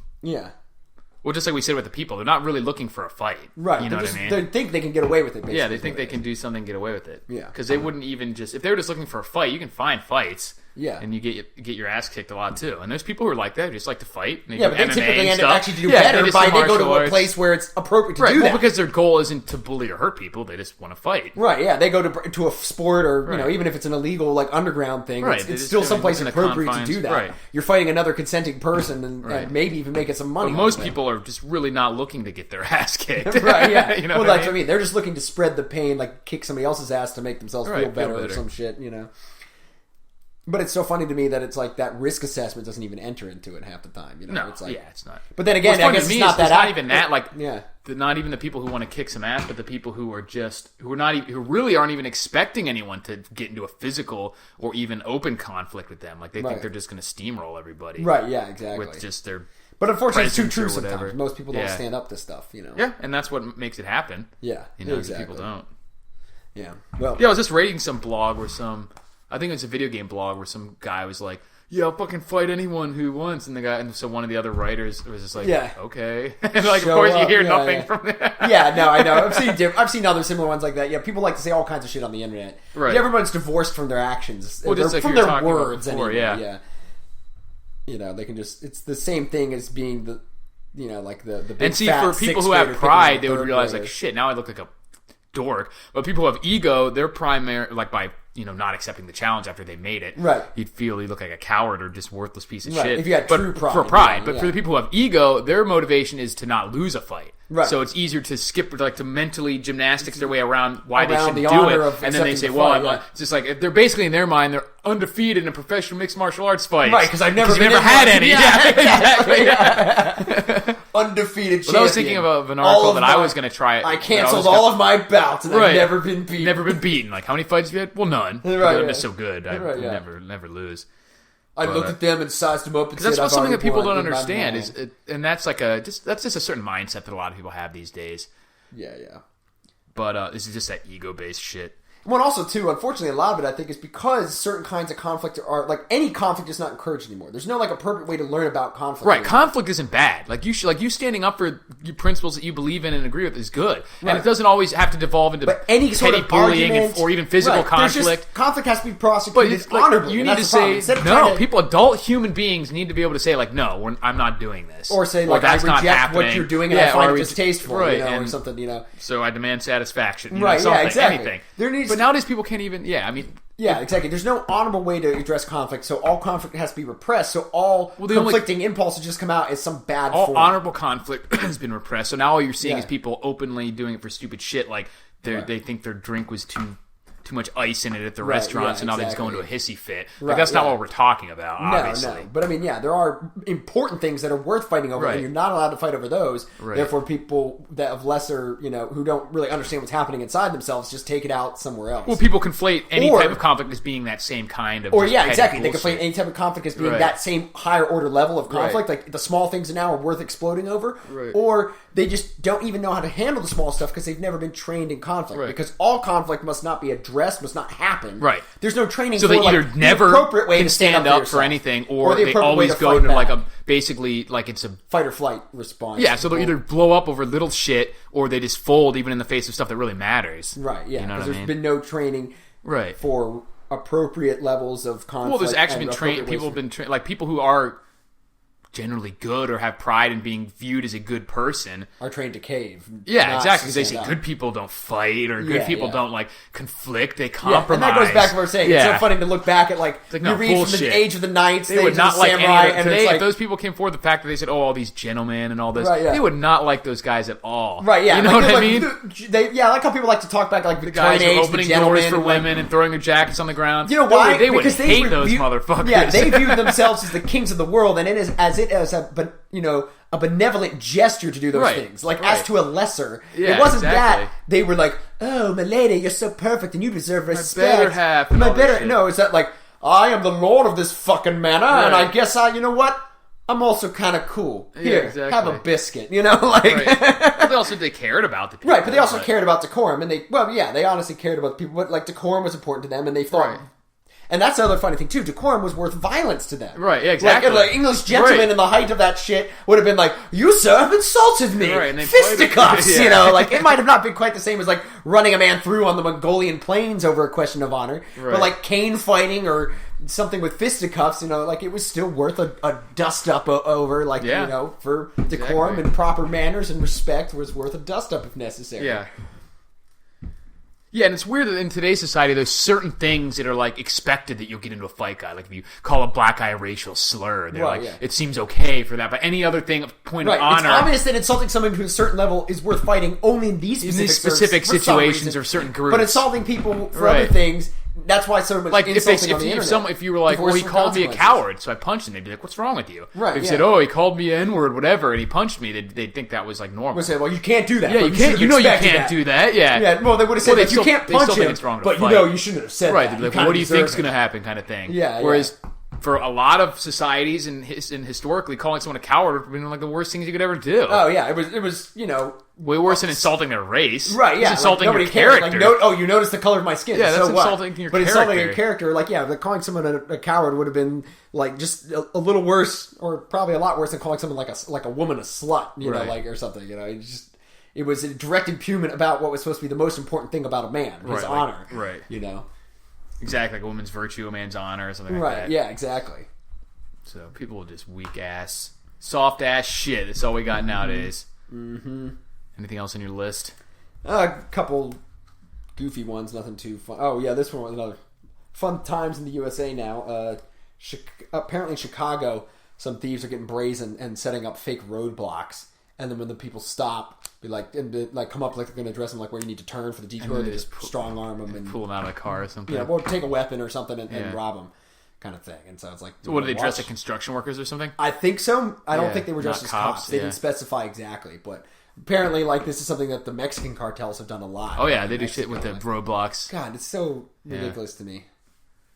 Speaker 1: Well, just like we said with the people, they're not really looking for a fight.
Speaker 2: Right.
Speaker 1: You know what I mean?
Speaker 2: They think they can get away with it, basically.
Speaker 1: Yeah, they think they can do something and get away with it.
Speaker 2: Yeah.
Speaker 1: Because they wouldn't even just... If they were just looking for a fight, you can find fights.
Speaker 2: Yeah.
Speaker 1: And you get your ass kicked a lot, too. And there's people who are like that, who just like to fight. And they
Speaker 2: but
Speaker 1: do
Speaker 2: they
Speaker 1: MMA
Speaker 2: typically
Speaker 1: and
Speaker 2: end up
Speaker 1: stuff.
Speaker 2: actually do better by they go to a
Speaker 1: arts.
Speaker 2: place where it's appropriate to do
Speaker 1: Well,
Speaker 2: that.
Speaker 1: because their goal isn't to bully or hurt people. They just want to fight.
Speaker 2: Right, yeah. They go to a sport or, even if it's an illegal, underground thing, it's still someplace appropriate to do that.
Speaker 1: Right.
Speaker 2: You're fighting another consenting person and maybe even making some money.
Speaker 1: But most people are just really not looking to get their ass kicked.
Speaker 2: Right, yeah.
Speaker 1: Well,
Speaker 2: that's what I mean. They're just looking to spread the pain, kick somebody else's ass to make themselves feel better or some shit, But it's so funny to me that it's that risk assessment doesn't even enter into it half the time.
Speaker 1: No,
Speaker 2: it's
Speaker 1: it's not.
Speaker 2: But then again, I guess it's not that.
Speaker 1: Not even that. Not even the people who want to kick some ass, but the people who are who really aren't even expecting anyone to get into a physical or even open conflict with them. They think they're just going to steamroll everybody.
Speaker 2: Right. Yeah. Exactly.
Speaker 1: With just their.
Speaker 2: But unfortunately, it's too true sometimes. Most people don't stand up to stuff.
Speaker 1: Yeah, and that's what makes it happen.
Speaker 2: Yeah. Exactly.
Speaker 1: People don't.
Speaker 2: Yeah. Well.
Speaker 1: Yeah, I was just reading some blog where I think it was a video game blog where some guy was like, "Yeah, I'll fucking fight anyone who wants," and so one of the other writers was just like, "Okay," and of course you hear nothing from that.
Speaker 2: Yeah, no, I know. I've seen other similar ones like that. Yeah, people like to say all kinds of shit on the internet.
Speaker 1: Right.
Speaker 2: Everyone's divorced from their actions,
Speaker 1: just
Speaker 2: from their words.
Speaker 1: Before,
Speaker 2: anyway. Yeah. They can just. It's the same thing as being the big
Speaker 1: and see
Speaker 2: fat
Speaker 1: for people
Speaker 2: sixth
Speaker 1: who have
Speaker 2: grader
Speaker 1: pride, they would realize
Speaker 2: graders.
Speaker 1: shit. Now I look like a dork. But people who have ego, they're primary by not accepting the challenge after they made it.
Speaker 2: Right.
Speaker 1: You'd feel you look like a coward or just worthless piece of
Speaker 2: right.
Speaker 1: shit.
Speaker 2: If you had true pride.
Speaker 1: For pride. But for the people who have ego, their motivation is to not lose a fight.
Speaker 2: Right.
Speaker 1: So it's easier to skip, to mentally gymnastics their way around why they shouldn't
Speaker 2: the
Speaker 1: do
Speaker 2: honor
Speaker 1: it.
Speaker 2: of
Speaker 1: And then they say,
Speaker 2: fight,
Speaker 1: it's just if they're basically in their mind, they're undefeated in a professional mixed martial arts fight.
Speaker 2: Right, because I've never
Speaker 1: had any.
Speaker 2: Yeah,
Speaker 1: exactly.
Speaker 2: Yeah. Undefeated champion.
Speaker 1: I was thinking of an article that I was going to try.
Speaker 2: I canceled all of my bouts and I've never been beaten.
Speaker 1: Never been beaten. How many fights have you had? Well, none.
Speaker 2: Right,
Speaker 1: I'm just so good. I never lose.
Speaker 2: I looked at them and sized them up and said,
Speaker 1: that's something that people don't understand. And that's that's just a certain mindset that a lot of people have these days.
Speaker 2: Yeah.
Speaker 1: But this is just that ego-based shit.
Speaker 2: Well, also, too, unfortunately, a lot of it, I think, is because certain kinds of conflict are, any conflict is not encouraged anymore. There's no, appropriate way to learn about conflict.
Speaker 1: Right,
Speaker 2: anymore.
Speaker 1: conflict isn't bad. You standing up for your principles that you believe in and agree with is good. Right. And it doesn't always have to devolve into
Speaker 2: any sort
Speaker 1: petty
Speaker 2: of
Speaker 1: bullying
Speaker 2: argument,
Speaker 1: or even physical conflict.
Speaker 2: Conflict has to be prosecuted honorably.
Speaker 1: You need to say, no, adult human beings need to be able to say, no, I'm not doing this.
Speaker 2: Or say, I reject what you're doing and I find it distasteful, or something,
Speaker 1: So I demand satisfaction.
Speaker 2: Right,
Speaker 1: something,
Speaker 2: exactly.
Speaker 1: anything.
Speaker 2: There needs
Speaker 1: nowadays people can't even. Yeah, I mean.
Speaker 2: Yeah, exactly. There's no honorable way to address conflict, so all conflict has to be repressed. So all conflicting impulses just come out as some bad
Speaker 1: all
Speaker 2: form.
Speaker 1: Honorable conflict has been repressed. So now all you're seeing is people openly doing it for stupid shit, like they think their drink was too much ice in it at the restaurant, so now they just go into a hissy fit. Like that's not what we're talking about, obviously.
Speaker 2: No. But I mean, there are important things that are worth fighting over, and you're not allowed to fight over those. Right. Therefore, people that have lesser, who don't really understand what's happening inside themselves, just take it out somewhere else.
Speaker 1: Well, people conflate any type of conflict as being that same kind of.
Speaker 2: Exactly. They conflate any type of conflict as being that same higher order level of conflict. Like the small things now are worth exploding over, or they just don't even know how to handle the small stuff because they've never been trained in conflict. Because all conflict must not be addressed, must not happen.
Speaker 1: Right.
Speaker 2: There's no training.
Speaker 1: So
Speaker 2: for
Speaker 1: they either never
Speaker 2: the appropriate way
Speaker 1: can
Speaker 2: to
Speaker 1: stand up for anything, or
Speaker 2: the
Speaker 1: they always go into like basically like it's a
Speaker 2: fight or flight response.
Speaker 1: Yeah. So they'll either blow up over little shit, or they just fold even in the face of stuff that really matters.
Speaker 2: Right. Yeah.
Speaker 1: Because
Speaker 2: there's been no training.
Speaker 1: Right.
Speaker 2: For appropriate levels of conflict.
Speaker 1: Well, there's actually been trained. People have been trained, like people who are generally good or have pride in being viewed as a good person
Speaker 2: are trained to cave.
Speaker 1: Yeah, exactly. Because they say good people don't fight or good people don't like conflict. They compromise.
Speaker 2: And that goes back to what we're saying. It's so funny to look back at like you read from the age of the knights,
Speaker 1: they would not like
Speaker 2: samurai,
Speaker 1: any of
Speaker 2: and
Speaker 1: if those people came forward, the fact that they said, "Oh, all these gentlemen and all this," they would not like those guys at all.
Speaker 2: Right? Yeah,
Speaker 1: you know what I mean?
Speaker 2: I like how people like to talk back like
Speaker 1: the guys who are opening doors for women and throwing their jackets on the ground.
Speaker 2: You know why?
Speaker 1: They would hate those motherfuckers.
Speaker 2: Yeah, they viewed themselves as the kings of the world, and it is as a benevolent gesture to do those things. Like, as to a lesser.
Speaker 1: Yeah,
Speaker 2: it wasn't that they were like, oh, my lady, you're so perfect and you deserve respect.
Speaker 1: My better half.
Speaker 2: No, it's that like, I am the lord of this fucking manor, and I guess you know what? I'm also kind of cool. Here, have a biscuit. They
Speaker 1: also cared about the people.
Speaker 2: Right, but they also cared about decorum, and they honestly cared about the people, but like decorum was important to them, and they thought... Right. And that's the other funny thing, too. Decorum was worth violence to them.
Speaker 1: Right, yeah, exactly.
Speaker 2: Like English gentlemen in the height of that shit would have been like, you, sir, have insulted me. Right, and fisticuffs, it might have not been quite the same as, like, running a man through on the Mongolian plains over a question of honor. Right. But, like, cane fighting or something with fisticuffs, it was still worth a dust-up over, for decorum and proper manners and respect was worth a dust-up if necessary.
Speaker 1: Yeah. Yeah, and it's weird that in today's society, there's certain things that are, like, expected that you'll get into a fight guy. Like, if you call a black guy a racial slur, they're it seems okay for that. But any other thing of point of honor...
Speaker 2: It's obvious that insulting someone to a certain level is worth fighting only in these specific
Speaker 1: situations or certain groups.
Speaker 2: But insulting people for other things... That's why so much insulting on the internet.
Speaker 1: If you were like, well, he called me a coward, so I punched him, they'd be like, what's wrong with you?
Speaker 2: Right,
Speaker 1: if you said, oh, he called me an N-word, whatever, and he punched me, they'd think that was like normal.
Speaker 2: We'd say, well, you can't do that.
Speaker 1: Yeah, you can't. You can't do that. Yeah.
Speaker 2: Yeah. Well, they would have said that you can't punch him, but you shouldn't have said that.
Speaker 1: Right. They'd be like, what do you think's going to happen, kind of thing.
Speaker 2: Yeah.
Speaker 1: Whereas for a lot of societies and historically, calling someone a coward would have been like the worst things you could ever do.
Speaker 2: Oh yeah, it was
Speaker 1: way worse than insulting their race.
Speaker 2: Right, yeah.
Speaker 1: It's insulting your character.
Speaker 2: Like, you notice the color of my skin.
Speaker 1: Yeah, that's
Speaker 2: so
Speaker 1: insulting your character.
Speaker 2: But insulting your character, like calling someone a coward would have been like just a little worse, or probably a lot worse than calling someone like a woman a slut, or something. It was a direct impugnment about what was supposed to be the most important thing about a man, his honor.
Speaker 1: Right.
Speaker 2: Exactly,
Speaker 1: like a woman's virtue, a man's honor, or something like that.
Speaker 2: Right, yeah, exactly.
Speaker 1: So people are just weak ass, soft ass shit. That's all we got nowadays.
Speaker 2: Mm-hmm.
Speaker 1: Anything else on your list?
Speaker 2: A couple goofy ones, nothing too fun. Oh yeah, this one was another. Fun times in the USA now. Apparently in Chicago, some thieves are getting brazen and setting up fake roadblocks. And then when the people stop, come up like they're going to address them like where you need to turn for the detour. They just strong arm them and
Speaker 1: pull them out of a car or something.
Speaker 2: Yeah, or take a weapon or something and rob them, kind of thing. And so it's like,
Speaker 1: so what, do they dress as construction workers or something?
Speaker 2: I think so. I don't think they were dressed as cops. They didn't specify exactly, but apparently, this is something that the Mexican cartels have done a lot.
Speaker 1: Oh yeah, they do shit with the roadblocks.
Speaker 2: God, it's so ridiculous to me.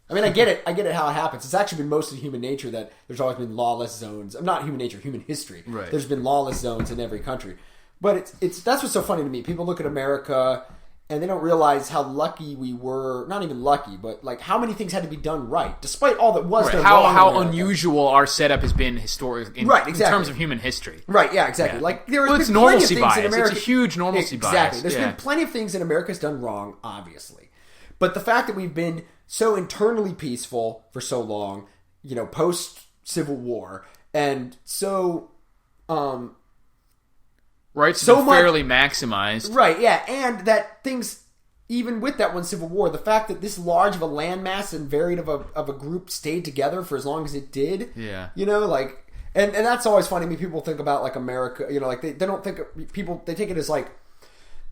Speaker 2: I mean, I get it how it happens. It's actually been mostly human nature that there's always been lawless zones. Not human nature, human history.
Speaker 1: Right.
Speaker 2: There's been lawless zones in every country. But that's what's so funny to me. People look at America and they don't realize how lucky we were. Not even lucky, but like how many things had to be done right, despite all that was done wrong.
Speaker 1: How unusual our setup has been historically in terms of human history.
Speaker 2: Right, yeah, exactly. Yeah. Like there has been
Speaker 1: normalcy
Speaker 2: plenty of things
Speaker 1: bias.
Speaker 2: in America.
Speaker 1: It's a huge normalcy bias.
Speaker 2: Exactly. There's been plenty of things that America's done wrong, obviously. But the fact that we've been so internally peaceful for so long, post Civil War, and so
Speaker 1: rights so fairly maximized.
Speaker 2: Right, yeah, and that things even with that one civil war, the fact that this large of a landmass and varied of a group stayed together for as long as it did.
Speaker 1: Yeah.
Speaker 2: You know, like, and that's always funny. I mean, people think about like America, you know, like they don't think they take it as like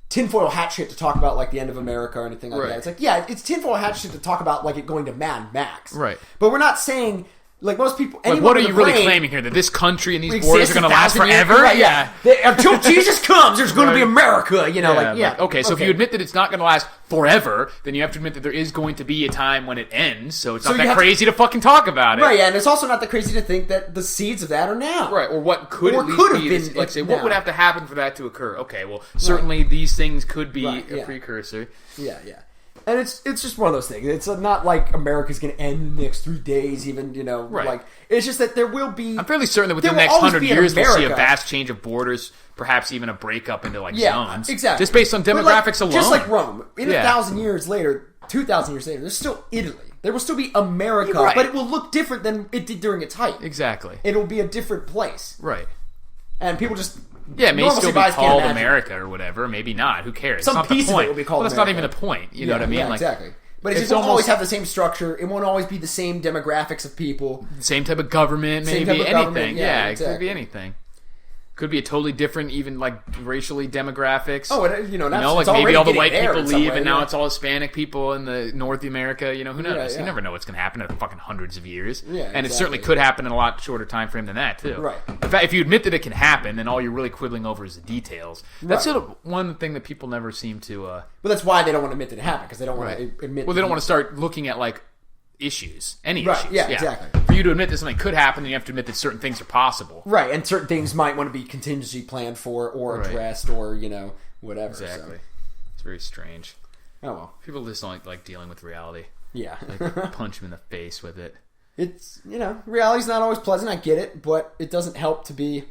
Speaker 2: tinfoil hat shit to talk about like the end of America or anything like that. It's like, yeah, it's tinfoil hat shit to talk about like it going to Mad Max.
Speaker 1: Right.
Speaker 2: But we're not saying. Like most people,
Speaker 1: like what are you really claiming here? That this country and these borders are going to last forever?
Speaker 2: Right, yeah. Until Jesus comes, there's going to be America. You know,
Speaker 1: Okay, so if you admit that it's not going to last forever, then you have to admit that there is going to be a time when it ends. So it's not that crazy to fucking talk about it,
Speaker 2: right? Yeah, and it's also not that crazy to think that the seeds of that are now,
Speaker 1: right? Or what could at least be? Like, say, what would have to happen for that to occur? Okay, well, certainly these things could be a precursor.
Speaker 2: Yeah. And it's just one of those things. It's not like America's going to end in the next 3 days, even, you know.
Speaker 1: Right.
Speaker 2: Like, it's just that there will be...
Speaker 1: I'm fairly certain that within the next 100 years, we'll see a vast change of borders, perhaps even a breakup into, like, zones.
Speaker 2: Exactly.
Speaker 1: Just based on demographics alone.
Speaker 2: Just like Rome. In 1,000 years later, 2,000 years later, there's still Italy. There will still be America, but it will look different than it did during its height.
Speaker 1: Exactly.
Speaker 2: It will be a different place.
Speaker 1: Right.
Speaker 2: And people just...
Speaker 1: Yeah, it may still be called America or whatever. Maybe not. Who cares?
Speaker 2: Some piece of it will be called
Speaker 1: America. That's not even the point. You know what I mean?
Speaker 2: Yeah, exactly. But it won't always have the same structure. It won't always be the same demographics of people.
Speaker 1: Same type of government, maybe. Anything.
Speaker 2: Government.
Speaker 1: Yeah, exactly. It could be anything. Could be a totally different, even like racially demographics.
Speaker 2: Oh, you know,
Speaker 1: like maybe all the white people leave, and now it's all Hispanic people in the North America. You know, who knows? You never know what's going to happen in fucking hundreds of years.
Speaker 2: Yeah,
Speaker 1: and it certainly could happen in a lot shorter time frame than that too.
Speaker 2: Right.
Speaker 1: In fact, if you admit that it can happen, then all you're really quibbling over is the details. That's sort of one thing that people never seem to.
Speaker 2: But that's why they don't want to admit that it happened, because they don't want to admit.
Speaker 1: Well, they don't want to start looking at like issues, any issues.
Speaker 2: Yeah, exactly.
Speaker 1: For you to admit that something could happen, then you have to admit that certain things are possible.
Speaker 2: Right, and certain things might want to be contingency planned for, or addressed, or, you know, whatever.
Speaker 1: Exactly.
Speaker 2: So.
Speaker 1: It's very strange.
Speaker 2: Oh, well.
Speaker 1: People just don't like dealing with reality.
Speaker 2: Yeah.
Speaker 1: Like, punch them in the face with it.
Speaker 2: It's, you know, reality's not always pleasant, I get it, but it doesn't help to be...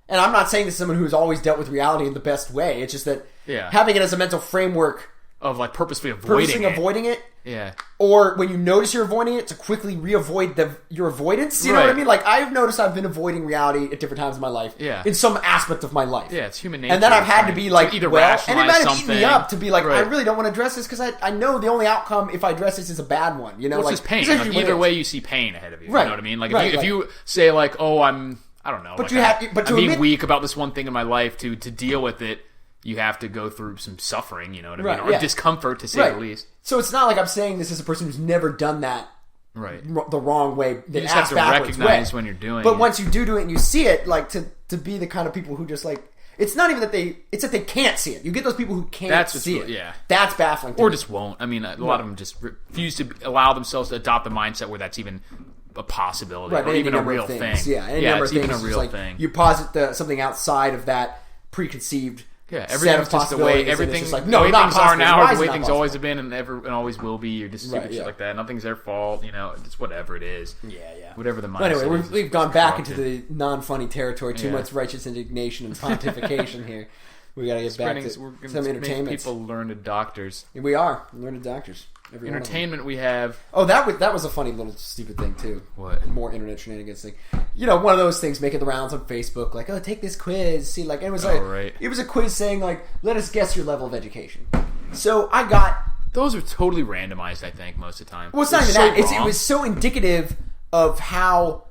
Speaker 2: And I'm not saying this is someone who's always dealt with reality in the best way. It's just that having it as a mental framework...
Speaker 1: Of, like, purposely avoiding it.
Speaker 2: Yeah. Or when you notice you're avoiding it, to quickly re-avoid your avoidance. You know what I mean? Like, I've noticed I've been avoiding reality at different times in my life.
Speaker 1: Yeah.
Speaker 2: In some aspect of my life.
Speaker 1: Yeah, it's human nature.
Speaker 2: And then I've had to be like,
Speaker 1: either rationalize
Speaker 2: and it might have
Speaker 1: something.
Speaker 2: eaten me up to be like, I really don't want to address this, because I know the only outcome if I address this is a bad one. You know,
Speaker 1: well, it's
Speaker 2: like,
Speaker 1: just pain. Like, either way, you see pain ahead of you.
Speaker 2: Right.
Speaker 1: You know what I mean? Like, if you say, like, oh, I don't know.
Speaker 2: But
Speaker 1: like I'm being weak about this one thing in my life, to deal with it, you have to go through some suffering, you know what I mean? Or discomfort, to say the least.
Speaker 2: So it's not like I'm saying this as a person who's never done that the wrong way.
Speaker 1: You just have to recognize when you're doing it.
Speaker 2: But once you do it and you see it, like, to be the kind of people who just, like... It's not even that it's that they can't see it. You get those people who can't see it.
Speaker 1: Yeah.
Speaker 2: That's baffling to
Speaker 1: me.
Speaker 2: Or
Speaker 1: just won't. I mean, a lot of them just refuse to allow themselves to adopt the mindset where that's even a possibility, or even a real thing.
Speaker 2: Yeah,
Speaker 1: it's even a real thing.
Speaker 2: You posit something outside of that preconceived...
Speaker 1: Yeah, everything's just the way everything's like, the way things are now, or the way things always have been, and always will be, or just stupid shit like that. Nothing's their fault, you know. It's whatever it is.
Speaker 2: Yeah.
Speaker 1: Whatever the mindset is.
Speaker 2: Anyway, we've gone back into the non-funny territory. Too much righteous indignation and pontification here. We got to get back to some entertainment.
Speaker 1: Make people learned doctors.
Speaker 2: We are learned doctors.
Speaker 1: Entertainment we have.
Speaker 2: Oh, that was a funny little stupid thing too.
Speaker 1: What?
Speaker 2: More internet shenanigans thing. You know, one of those things making the rounds on Facebook, like, oh, take this quiz. See, like, it was it was a quiz saying, like, let us guess your level of education. So I got...
Speaker 1: Those are totally randomized, I think, most of the time.
Speaker 2: Well, it's not even that. It was so indicative of how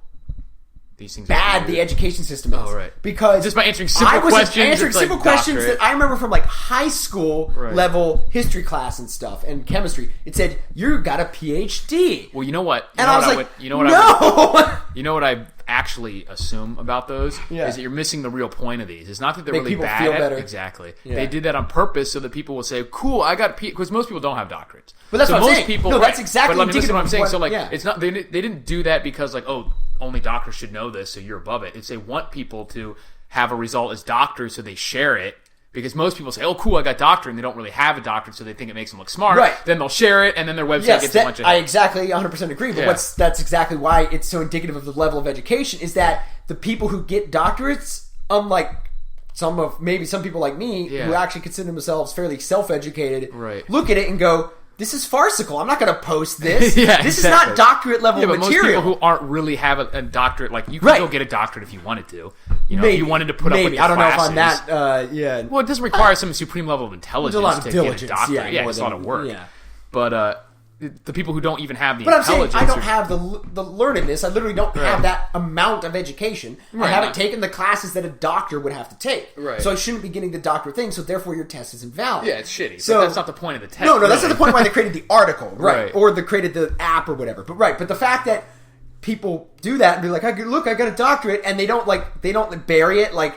Speaker 1: these things
Speaker 2: bad the education system is.
Speaker 1: Oh, right.
Speaker 2: Because
Speaker 1: just by answering simple questions.
Speaker 2: Questions that I remember from, like, high school level history class and stuff, and chemistry. It said, you got a PhD.
Speaker 1: Well, you know what?
Speaker 2: And I was like,
Speaker 1: you know what I actually assume about those is that you're missing the real point of these. It's not that they're really bad.
Speaker 2: Feel better.
Speaker 1: Exactly. Yeah. They did that on purpose so that people will say, "Cool, I got because most people don't have doctorates."
Speaker 2: But that's what I'm saying.
Speaker 1: People,
Speaker 2: that's exactly.
Speaker 1: But listen to what I'm saying. So, like, it's not they didn't do that because, like, oh, only doctors should know this, so you're above it. It's they want people to have a result as doctors, so they share it. Because most people say, oh, cool, I got doctorate, and they don't really have a doctorate, so they think it makes them look smart.
Speaker 2: Right.
Speaker 1: Then they'll share it, and then their website gets a bunch of...
Speaker 2: I exactly 100% agree, but that's exactly why it's so indicative of the level of education, is that the people who get doctorates, unlike some people like me, who actually consider themselves fairly self-educated, look at it and go... This is farcical. I'm not going to post this. This is not doctorate level material.
Speaker 1: Most people who aren't really have a doctorate, like, you can go get a doctorate if you wanted to. You know, if you wanted to put up with the
Speaker 2: I don't
Speaker 1: classes,
Speaker 2: know if I'm that. Yeah.
Speaker 1: Well, it doesn't require some supreme level of intelligence
Speaker 2: There's a lot of
Speaker 1: to
Speaker 2: diligence.
Speaker 1: get a doctorate.
Speaker 2: Yeah,
Speaker 1: it's a lot of work.
Speaker 2: Yeah.
Speaker 1: But the people who don't even have the
Speaker 2: But I'm saying
Speaker 1: intelligence,
Speaker 2: I don't have the learnedness. I literally don't have that amount of education. I haven't taken the classes that a doctor would have to take.
Speaker 1: Right.
Speaker 2: So I shouldn't be getting the doctorate thing. So therefore, your test is invalid.
Speaker 1: Yeah, it's shitty.
Speaker 2: So
Speaker 1: But that's not the point of the test.
Speaker 2: No, that's not the point why they created the article,
Speaker 1: Right.
Speaker 2: Or they created the app or whatever. But the fact that people do that and be like, look, I got a doctorate, and they don't bury it like.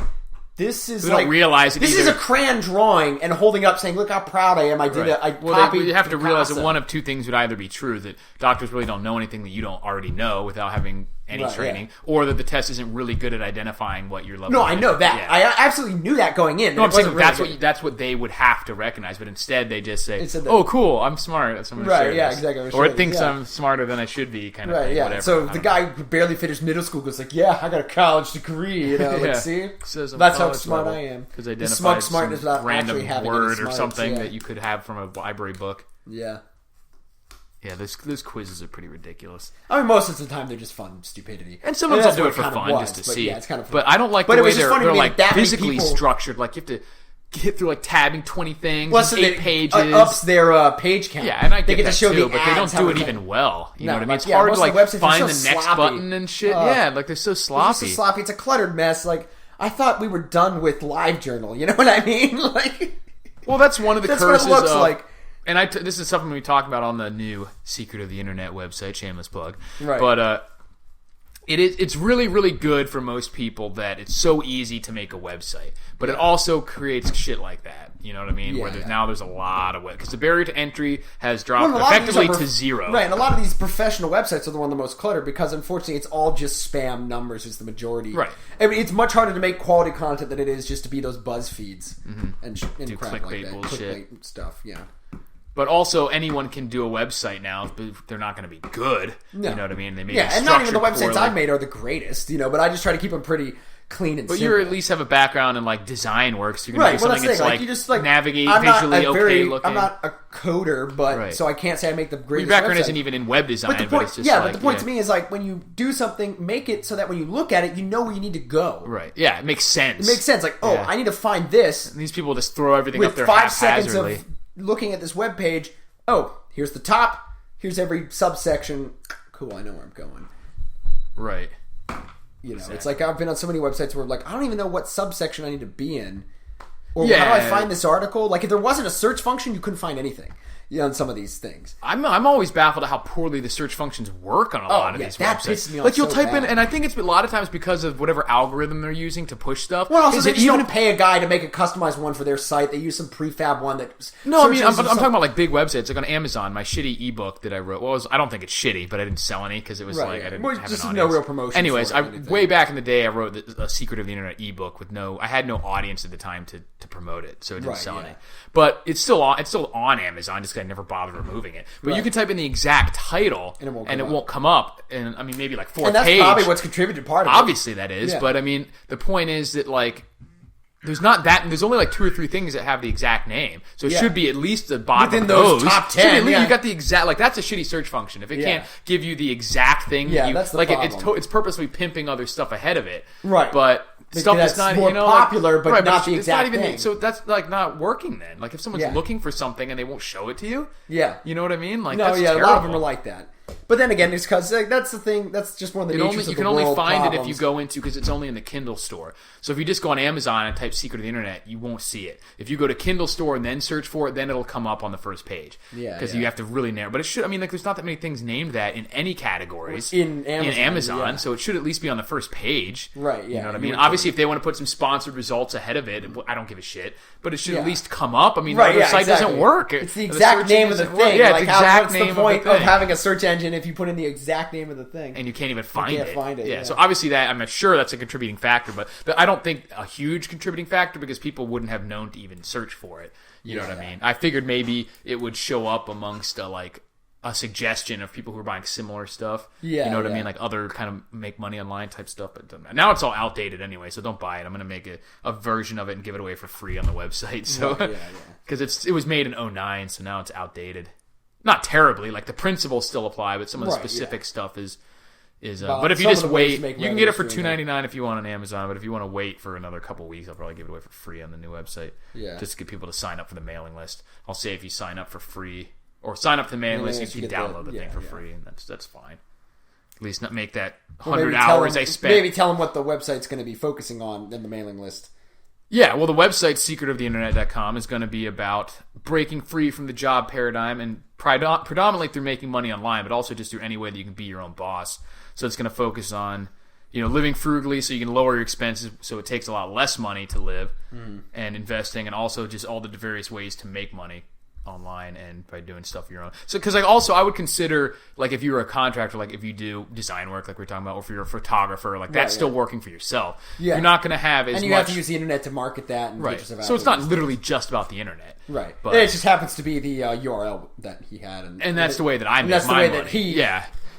Speaker 2: This is
Speaker 1: We don't realize it
Speaker 2: this
Speaker 1: either.
Speaker 2: is a crayon drawing and holding up saying, look how proud I am. I did it. I copied.
Speaker 1: You have to realize that
Speaker 2: Picasso.
Speaker 1: one of two things would either be true, that doctors really don't know anything that you don't already know without having any training, or that the test isn't really good at identifying what your level.
Speaker 2: No, I know that.
Speaker 1: Yeah.
Speaker 2: I absolutely knew that going in.
Speaker 1: No, I'm saying
Speaker 2: really
Speaker 1: that's what they would have to recognize, but instead they just say,
Speaker 2: that-
Speaker 1: "Oh, cool, I'm smart." So I'm gonna share this.
Speaker 2: exactly.
Speaker 1: Or it thinks I'm smarter than I should be, kind of thing. Whatever.
Speaker 2: So the guy who barely finished middle school goes like, "Yeah, I got a college degree." You know, like, see,
Speaker 1: Says I'm
Speaker 2: that's how
Speaker 1: college
Speaker 2: smart
Speaker 1: level.
Speaker 2: I am.
Speaker 1: Because
Speaker 2: The
Speaker 1: identifies
Speaker 2: smug smartness
Speaker 1: some
Speaker 2: without
Speaker 1: random
Speaker 2: actually having
Speaker 1: word
Speaker 2: any
Speaker 1: or
Speaker 2: smarts,
Speaker 1: something
Speaker 2: yeah.
Speaker 1: that you could have from a library book.
Speaker 2: Yeah.
Speaker 1: Yeah, those quizzes are pretty ridiculous.
Speaker 2: I mean, most of the time they're just fun stupidity.
Speaker 1: And sometimes I'll
Speaker 2: that's
Speaker 1: do
Speaker 2: what
Speaker 1: it for
Speaker 2: kind of
Speaker 1: fun
Speaker 2: was,
Speaker 1: just to
Speaker 2: but
Speaker 1: see.
Speaker 2: Yeah, it's kind of fun.
Speaker 1: But I don't like
Speaker 2: But
Speaker 1: the
Speaker 2: it
Speaker 1: way
Speaker 2: was just funny to
Speaker 1: they're
Speaker 2: me
Speaker 1: like
Speaker 2: that many
Speaker 1: physically
Speaker 2: people-
Speaker 1: structured. Like you have to get through like tabbing 20 things,
Speaker 2: Well,
Speaker 1: in
Speaker 2: so
Speaker 1: 8
Speaker 2: they,
Speaker 1: pages.
Speaker 2: ups their page count.
Speaker 1: Yeah, and I
Speaker 2: they
Speaker 1: get
Speaker 2: get to
Speaker 1: that
Speaker 2: show
Speaker 1: too,
Speaker 2: the
Speaker 1: but they don't
Speaker 2: ads,
Speaker 1: do
Speaker 2: how
Speaker 1: it
Speaker 2: much-
Speaker 1: even well. You
Speaker 2: No,
Speaker 1: know what I mean?
Speaker 2: like,
Speaker 1: It's
Speaker 2: yeah,
Speaker 1: hard
Speaker 2: most
Speaker 1: to
Speaker 2: of
Speaker 1: like
Speaker 2: the websites are
Speaker 1: find
Speaker 2: so
Speaker 1: the next
Speaker 2: sloppy.
Speaker 1: button and shit. Yeah, like they're so
Speaker 2: It's
Speaker 1: sloppy.
Speaker 2: just so sloppy. It's a cluttered mess. Like I thought we were done with LiveJournal. You know what I mean? Like,
Speaker 1: Well, that's one of the
Speaker 2: that's what
Speaker 1: curses
Speaker 2: it looks
Speaker 1: of,
Speaker 2: like.
Speaker 1: And this is something we talk about on the new Secret of the Internet website, shameless plug.
Speaker 2: Right.
Speaker 1: But it's really, really good for most people that it's so easy to make a website. But it also creates shit like that. You know what I mean?
Speaker 2: Yeah,
Speaker 1: Where
Speaker 2: yeah.
Speaker 1: Now there's a lot of because the barrier to entry has dropped
Speaker 2: Well, a lot of these
Speaker 1: effectively
Speaker 2: are
Speaker 1: to zero.
Speaker 2: Right, and a lot of these professional websites are the one the most cluttered because unfortunately it's all just spam numbers is the majority.
Speaker 1: Right.
Speaker 2: I mean, it's much harder to make quality content than it is just to be those buzz feeds and
Speaker 1: Do
Speaker 2: crap
Speaker 1: clickbait
Speaker 2: like that.
Speaker 1: bullshit.
Speaker 2: Clickbait stuff, yeah.
Speaker 1: But also, anyone can do a website now, but they're not going to be good.
Speaker 2: No.
Speaker 1: You know what I mean? They may
Speaker 2: Yeah,
Speaker 1: be
Speaker 2: and not even the
Speaker 1: structured
Speaker 2: websites
Speaker 1: poorly.
Speaker 2: I've made are the greatest, you know, but I just try to keep them pretty clean and
Speaker 1: But
Speaker 2: simple.
Speaker 1: you at least have a background in like design work, so you can
Speaker 2: Right,
Speaker 1: do
Speaker 2: well,
Speaker 1: something
Speaker 2: that's the
Speaker 1: that's
Speaker 2: thing. You just like
Speaker 1: navigate
Speaker 2: I'm not
Speaker 1: visually okay looking.
Speaker 2: I'm not a coder, but
Speaker 1: Right.
Speaker 2: so I can't say I make the
Speaker 1: Your
Speaker 2: greatest.
Speaker 1: background
Speaker 2: website.
Speaker 1: isn't even in web design,
Speaker 2: But the point,
Speaker 1: it's just like,
Speaker 2: but the point to me is like when you do something, make it so that when you look at it, you know where you need to go.
Speaker 1: Right. Yeah, it makes sense.
Speaker 2: It makes sense. Like, oh,
Speaker 1: Yeah.
Speaker 2: I need to find this
Speaker 1: And these people just throw everything up
Speaker 2: with
Speaker 1: there
Speaker 2: 5 seconds
Speaker 1: haphazardly.
Speaker 2: of looking at this web page. Oh, here's the top. Here's every subsection. Cool, I know where I'm going.
Speaker 1: Right.
Speaker 2: You know, it's like I've been on so many websites where like I don't even know what subsection I need to be in, or
Speaker 1: Yeah.
Speaker 2: how do I find this article? Like if there wasn't a search function, you couldn't find anything. On some of these things.
Speaker 1: I'm always baffled at how poorly the search functions work on a lot of these
Speaker 2: that
Speaker 1: websites.
Speaker 2: pisses me off
Speaker 1: Like you'll
Speaker 2: so
Speaker 1: type in,
Speaker 2: bad.
Speaker 1: and I think it's a lot of times because of whatever algorithm they're using to push stuff.
Speaker 2: Well, also
Speaker 1: is
Speaker 2: they
Speaker 1: it
Speaker 2: just
Speaker 1: even
Speaker 2: don't pay a guy to make a customized one for their site. They use some prefab one that.
Speaker 1: No, I mean, I'm
Speaker 2: searches
Speaker 1: talking about like big websites, like on Amazon. My shitty ebook that I wrote. Well, I don't think it's shitty, but I didn't sell any because it was
Speaker 2: Right,
Speaker 1: like
Speaker 2: yeah.
Speaker 1: I didn't
Speaker 2: Well,
Speaker 1: have
Speaker 2: just
Speaker 1: an
Speaker 2: no
Speaker 1: audience.
Speaker 2: real promotion
Speaker 1: Anyways,
Speaker 2: for it or anything.
Speaker 1: way back in the day, I wrote a Secret of the Internet ebook with I had no audience at the time to promote it, so it didn't
Speaker 2: Right,
Speaker 1: sell
Speaker 2: yeah.
Speaker 1: any. But it's still on Amazon, just 'cause I never bothered removing it. But you
Speaker 2: Right.
Speaker 1: can type in the exact title,
Speaker 2: And it won't
Speaker 1: come up. And I mean, maybe like fourth
Speaker 2: And that's
Speaker 1: page.
Speaker 2: probably what's contributed part of it.
Speaker 1: Obviously that is,
Speaker 2: Yeah.
Speaker 1: but I mean, the point is that like there's not that. There's only like 2 or 3 things that have the exact name, so it
Speaker 2: Yeah.
Speaker 1: should be at least the bottom
Speaker 2: Within
Speaker 1: of
Speaker 2: those
Speaker 1: those
Speaker 2: top
Speaker 1: should be
Speaker 2: 10,
Speaker 1: at least-
Speaker 2: yeah.
Speaker 1: You got the exact like that's a shitty search function. If it
Speaker 2: Yeah.
Speaker 1: can't give you the exact thing,
Speaker 2: Yeah,
Speaker 1: you,
Speaker 2: that's the
Speaker 1: like
Speaker 2: problem.
Speaker 1: it's purposely pimping other stuff ahead of it,
Speaker 2: Right.
Speaker 1: But stuff
Speaker 2: that's
Speaker 1: that's not
Speaker 2: more popular, but
Speaker 1: right,
Speaker 2: not the
Speaker 1: it's
Speaker 2: exact
Speaker 1: not even
Speaker 2: thing.
Speaker 1: so that's like not working then. Like if someone's
Speaker 2: Yeah.
Speaker 1: looking for something and they won't show it to you,
Speaker 2: Yeah.
Speaker 1: you know what I mean? Like
Speaker 2: No,
Speaker 1: that's
Speaker 2: yeah,
Speaker 1: terrible.
Speaker 2: a lot of them are like that. But then again, it's because that's the thing. That's just one of the natures of
Speaker 1: You
Speaker 2: the
Speaker 1: can only
Speaker 2: world
Speaker 1: find it if
Speaker 2: problems.
Speaker 1: you go into because it's only in the Kindle store. So if you just go on Amazon and type "Secret of the Internet," you won't see it. If you go to Kindle store and then search for it, then it'll come up on the first page.
Speaker 2: Yeah,
Speaker 1: because
Speaker 2: yeah.
Speaker 1: you have to really narrow. But it should. I mean, like there's not that many things named that in any categories
Speaker 2: In Amazon, yeah.
Speaker 1: so it should at least be on the first page.
Speaker 2: Right, yeah.
Speaker 1: You know what I
Speaker 2: You
Speaker 1: mean?
Speaker 2: would
Speaker 1: Obviously, if they want to put some sponsored results ahead of it, I don't give a shit. But it should
Speaker 2: Yeah.
Speaker 1: at least come up. I mean,
Speaker 2: Right,
Speaker 1: the
Speaker 2: yeah,
Speaker 1: other site
Speaker 2: exactly.
Speaker 1: doesn't work.
Speaker 2: It's the
Speaker 1: The
Speaker 2: exact
Speaker 1: search
Speaker 2: name of the
Speaker 1: doesn't work.
Speaker 2: thing.
Speaker 1: Yeah,
Speaker 2: like,
Speaker 1: it's exact
Speaker 2: what's
Speaker 1: name
Speaker 2: the point
Speaker 1: of the thing.
Speaker 2: having a search engine if you put in the exact name of the thing?
Speaker 1: And you can't even find
Speaker 2: can't
Speaker 1: it.
Speaker 2: find it, yeah.
Speaker 1: So obviously that I'm sure that's a contributing factor, but I don't think a huge contributing factor because people wouldn't have known to even search for it. You know what I
Speaker 2: Yeah.
Speaker 1: mean? I figured maybe it would show up amongst like a suggestion of people who are buying similar stuff.
Speaker 2: Yeah,
Speaker 1: you know what I
Speaker 2: yeah.
Speaker 1: mean? Like other kind of make money online type stuff. But now it's all outdated anyway, so don't buy it. I'm going to make a version of it and give it away for free on the website. So
Speaker 2: Right, yeah.
Speaker 1: because it was made in 2009, so now it's outdated. Not terribly. Like the principles still apply, but some of the
Speaker 2: Right,
Speaker 1: specific stuff is But if you just wait, you can get it for
Speaker 2: $2.99
Speaker 1: $2.99 if you want on Amazon. But if you want to wait for another couple weeks, I'll probably give it away for free on the new website.
Speaker 2: Yeah.
Speaker 1: Just to get people to sign up for the mailing list. I'll say if you sign up for free or sign up to the mailing list, you can download the thing for free, and that's fine. At least not make that 100 hours I spent.
Speaker 2: Maybe tell them what the website's going to be focusing on in the mailing list.
Speaker 1: Yeah, well, the website secretoftheinternet.com is going to be about breaking free from the job paradigm and predominantly through making money online, but also just through any way that you can be your own boss. So it's going to focus on, living frugally so you can lower your expenses so it takes a lot less money to live, and investing, and also just all the various ways to make money online and by doing stuff your own. So because I would consider, like, if you're a contractor, like if you do design work like we're talking about, or if you're a photographer, like that's still working for yourself. You're not going to have as much,
Speaker 2: and you have to use the internet to market that and
Speaker 1: right. So it's not literally just about the internet,
Speaker 2: right?
Speaker 1: But
Speaker 2: it just happens to be the URL that he had, and
Speaker 1: that's the way that I make my money.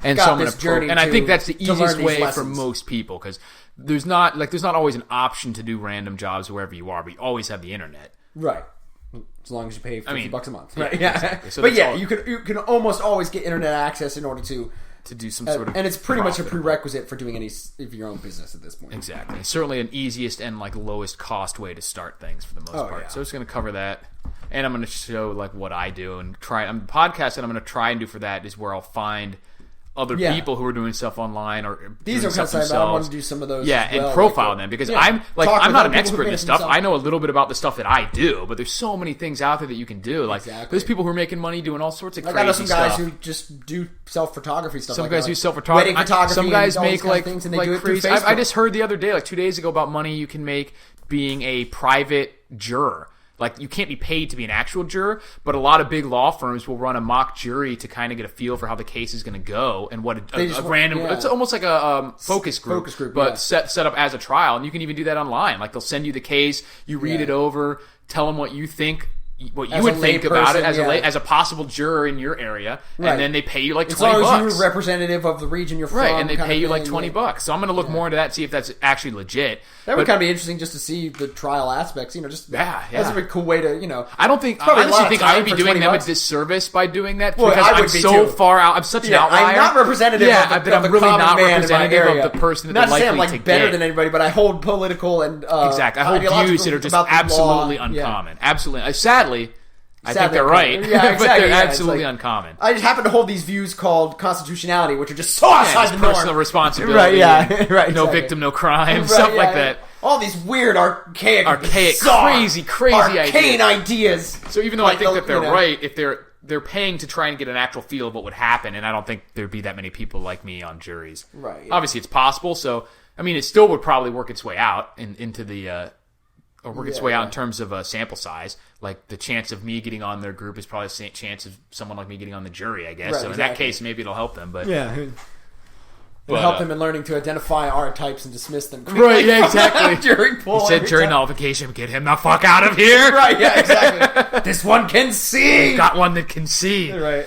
Speaker 1: And
Speaker 2: got
Speaker 1: so I'm
Speaker 2: this journey
Speaker 1: and I think that's the
Speaker 2: to learn
Speaker 1: easiest
Speaker 2: these
Speaker 1: way for
Speaker 2: lessons.
Speaker 1: most people, because there's not always an option to do random jobs wherever you are, but you always have the internet,
Speaker 2: right? As long as you pay $50 a month, right?
Speaker 1: Yeah, exactly. So
Speaker 2: but you can almost always get internet access in order to
Speaker 1: do some sort of,
Speaker 2: and it's pretty much a prerequisite for doing any of your own business at this point.
Speaker 1: Exactly. It's certainly an easiest and like lowest cost way to start things for the most part.
Speaker 2: Yeah.
Speaker 1: So it's going to cover that, and I'm going to show like what I do and try. The podcast that I'm going to try and do for that is where I'll find other people who are doing stuff online or
Speaker 2: these are kind of themselves. I want to do some of those.
Speaker 1: Yeah, and profile them, because I'm not an expert in this stuff. I know a little bit about the stuff that I do, but there's so many things out there that you can do. Like there's people who are making money doing all sorts of crazy stuff. I know some
Speaker 2: guys who just do self-photography stuff.
Speaker 1: Some guys do self-photography.
Speaker 2: Wedding photography.
Speaker 1: Some guys make like
Speaker 2: things, and they do it
Speaker 1: crazy.
Speaker 2: through Facebook.
Speaker 1: I just heard the other day, like 2 days ago, about money you can make being a private juror. Like, you can't be paid to be an actual juror, but a lot of big law firms will run a mock jury to kind of get a feel for how the case is going to go and what a random... Yeah. It's almost like a focus group but set up as a trial, and you can even do that online. Like, they'll send you the case, you read it over, tell them what you think... What you would think about it as a possible juror in your area, and then they pay you like $20.
Speaker 2: As long as you're representative of the region you're from,
Speaker 1: right? And they pay you like $20. So I'm going to look more into that, see if that's actually legit.
Speaker 2: That would kind of be interesting just to see the trial aspects. Just that's a really cool way to I
Speaker 1: honestly think I would be doing them a disservice by doing that, because I'm so
Speaker 2: too.
Speaker 1: Far out. I'm such an outlier.
Speaker 2: I'm not representative. of the
Speaker 1: I'm really not
Speaker 2: man
Speaker 1: representative of the person that they're likely to get.
Speaker 2: Better than anybody, but I hold political and
Speaker 1: exactly. I hold views that are just absolutely uncommon. Absolutely, sadly. I think they're right, but they're absolutely uncommon.
Speaker 2: I just happen to hold these views called constitutionality, which are just so outside the norm.
Speaker 1: Personal responsibility,
Speaker 2: right,
Speaker 1: no victim, no crime, stuff like that.
Speaker 2: All these weird, archaic,
Speaker 1: crazy
Speaker 2: arcane ideas.
Speaker 1: So even though I think that they're right, if they're paying to try and get an actual feel of what would happen, and I don't think there'd be that many people like me on juries.
Speaker 2: Right.
Speaker 1: Obviously, it's possible. So I mean, it still would probably work its way out into the. Or work its way out in terms of sample size. Like, the chance of me getting on their group is probably the same chance of someone like me getting on the jury, I guess. Right, so in that case, maybe it'll help them. But
Speaker 2: it'll help them in learning to identify our types and dismiss them quickly.
Speaker 1: Right, yeah, exactly.
Speaker 2: Jury pool.
Speaker 1: You said jury nullification, get him the fuck out of here.
Speaker 2: Right, yeah, exactly. This one can see.
Speaker 1: We've got one that can see.
Speaker 2: Right.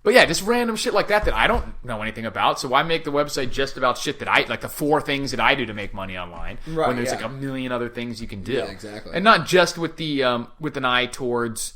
Speaker 1: But yeah, just random shit like that I don't know anything about. So why make the website just about shit that like the 4 things that I do to make money online, when there's like a million other things you can do.
Speaker 2: Yeah, exactly.
Speaker 1: And not just with the with an eye towards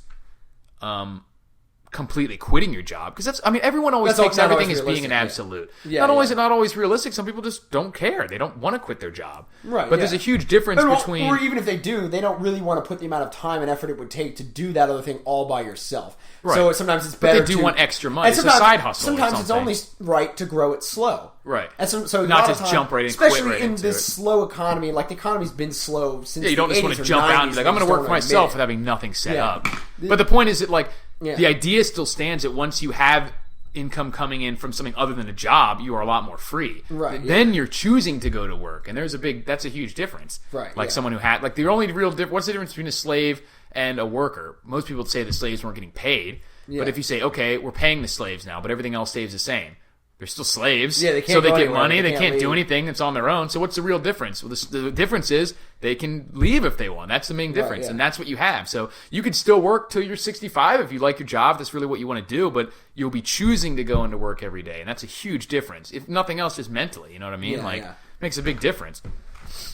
Speaker 1: completely quitting your job, because everyone always takes everything as being an absolute. Not always realistic. Some people just don't care. They don't want to quit their job.
Speaker 2: Right.
Speaker 1: But there's a huge difference between,
Speaker 2: or even if they do, they don't really want to put the amount of time and effort it would take to do that other thing all by yourself. Right. So sometimes it's better.
Speaker 1: But they do want extra money. It's a side hustle.
Speaker 2: Sometimes it's only right to grow it slow.
Speaker 1: Right.
Speaker 2: And so
Speaker 1: not just jump right in,
Speaker 2: especially in this slow economy. Like, the economy's been slow since
Speaker 1: you don't just want to jump out and be like, I'm going to work for myself with having nothing set up. But the point is that, like, the idea still stands that once you have income coming in from something other than a job, you are a lot more free.
Speaker 2: Right.
Speaker 1: Then you're choosing to go to work, and that's a huge difference.
Speaker 2: Right.
Speaker 1: Like someone who had, like, the only real difference. What's the difference between a slave and a worker? Most people would say the slaves weren't getting paid. But if you say, okay, we're paying the slaves now, but everything else stays the same, they're still slaves.
Speaker 2: Yeah, they can't
Speaker 1: so they
Speaker 2: go
Speaker 1: get
Speaker 2: anywhere.
Speaker 1: money. They can't
Speaker 2: leave.
Speaker 1: do anything. It's on their own. So what's the real difference? Well, the difference is they can leave if they want. That's the main difference, and that's what you have. So you could still work till you're 65 if you like your job. That's really what you want to do, but you'll be choosing to go into work every day, and that's a huge difference. If nothing else, just mentally. You know what I mean? Makes a big difference.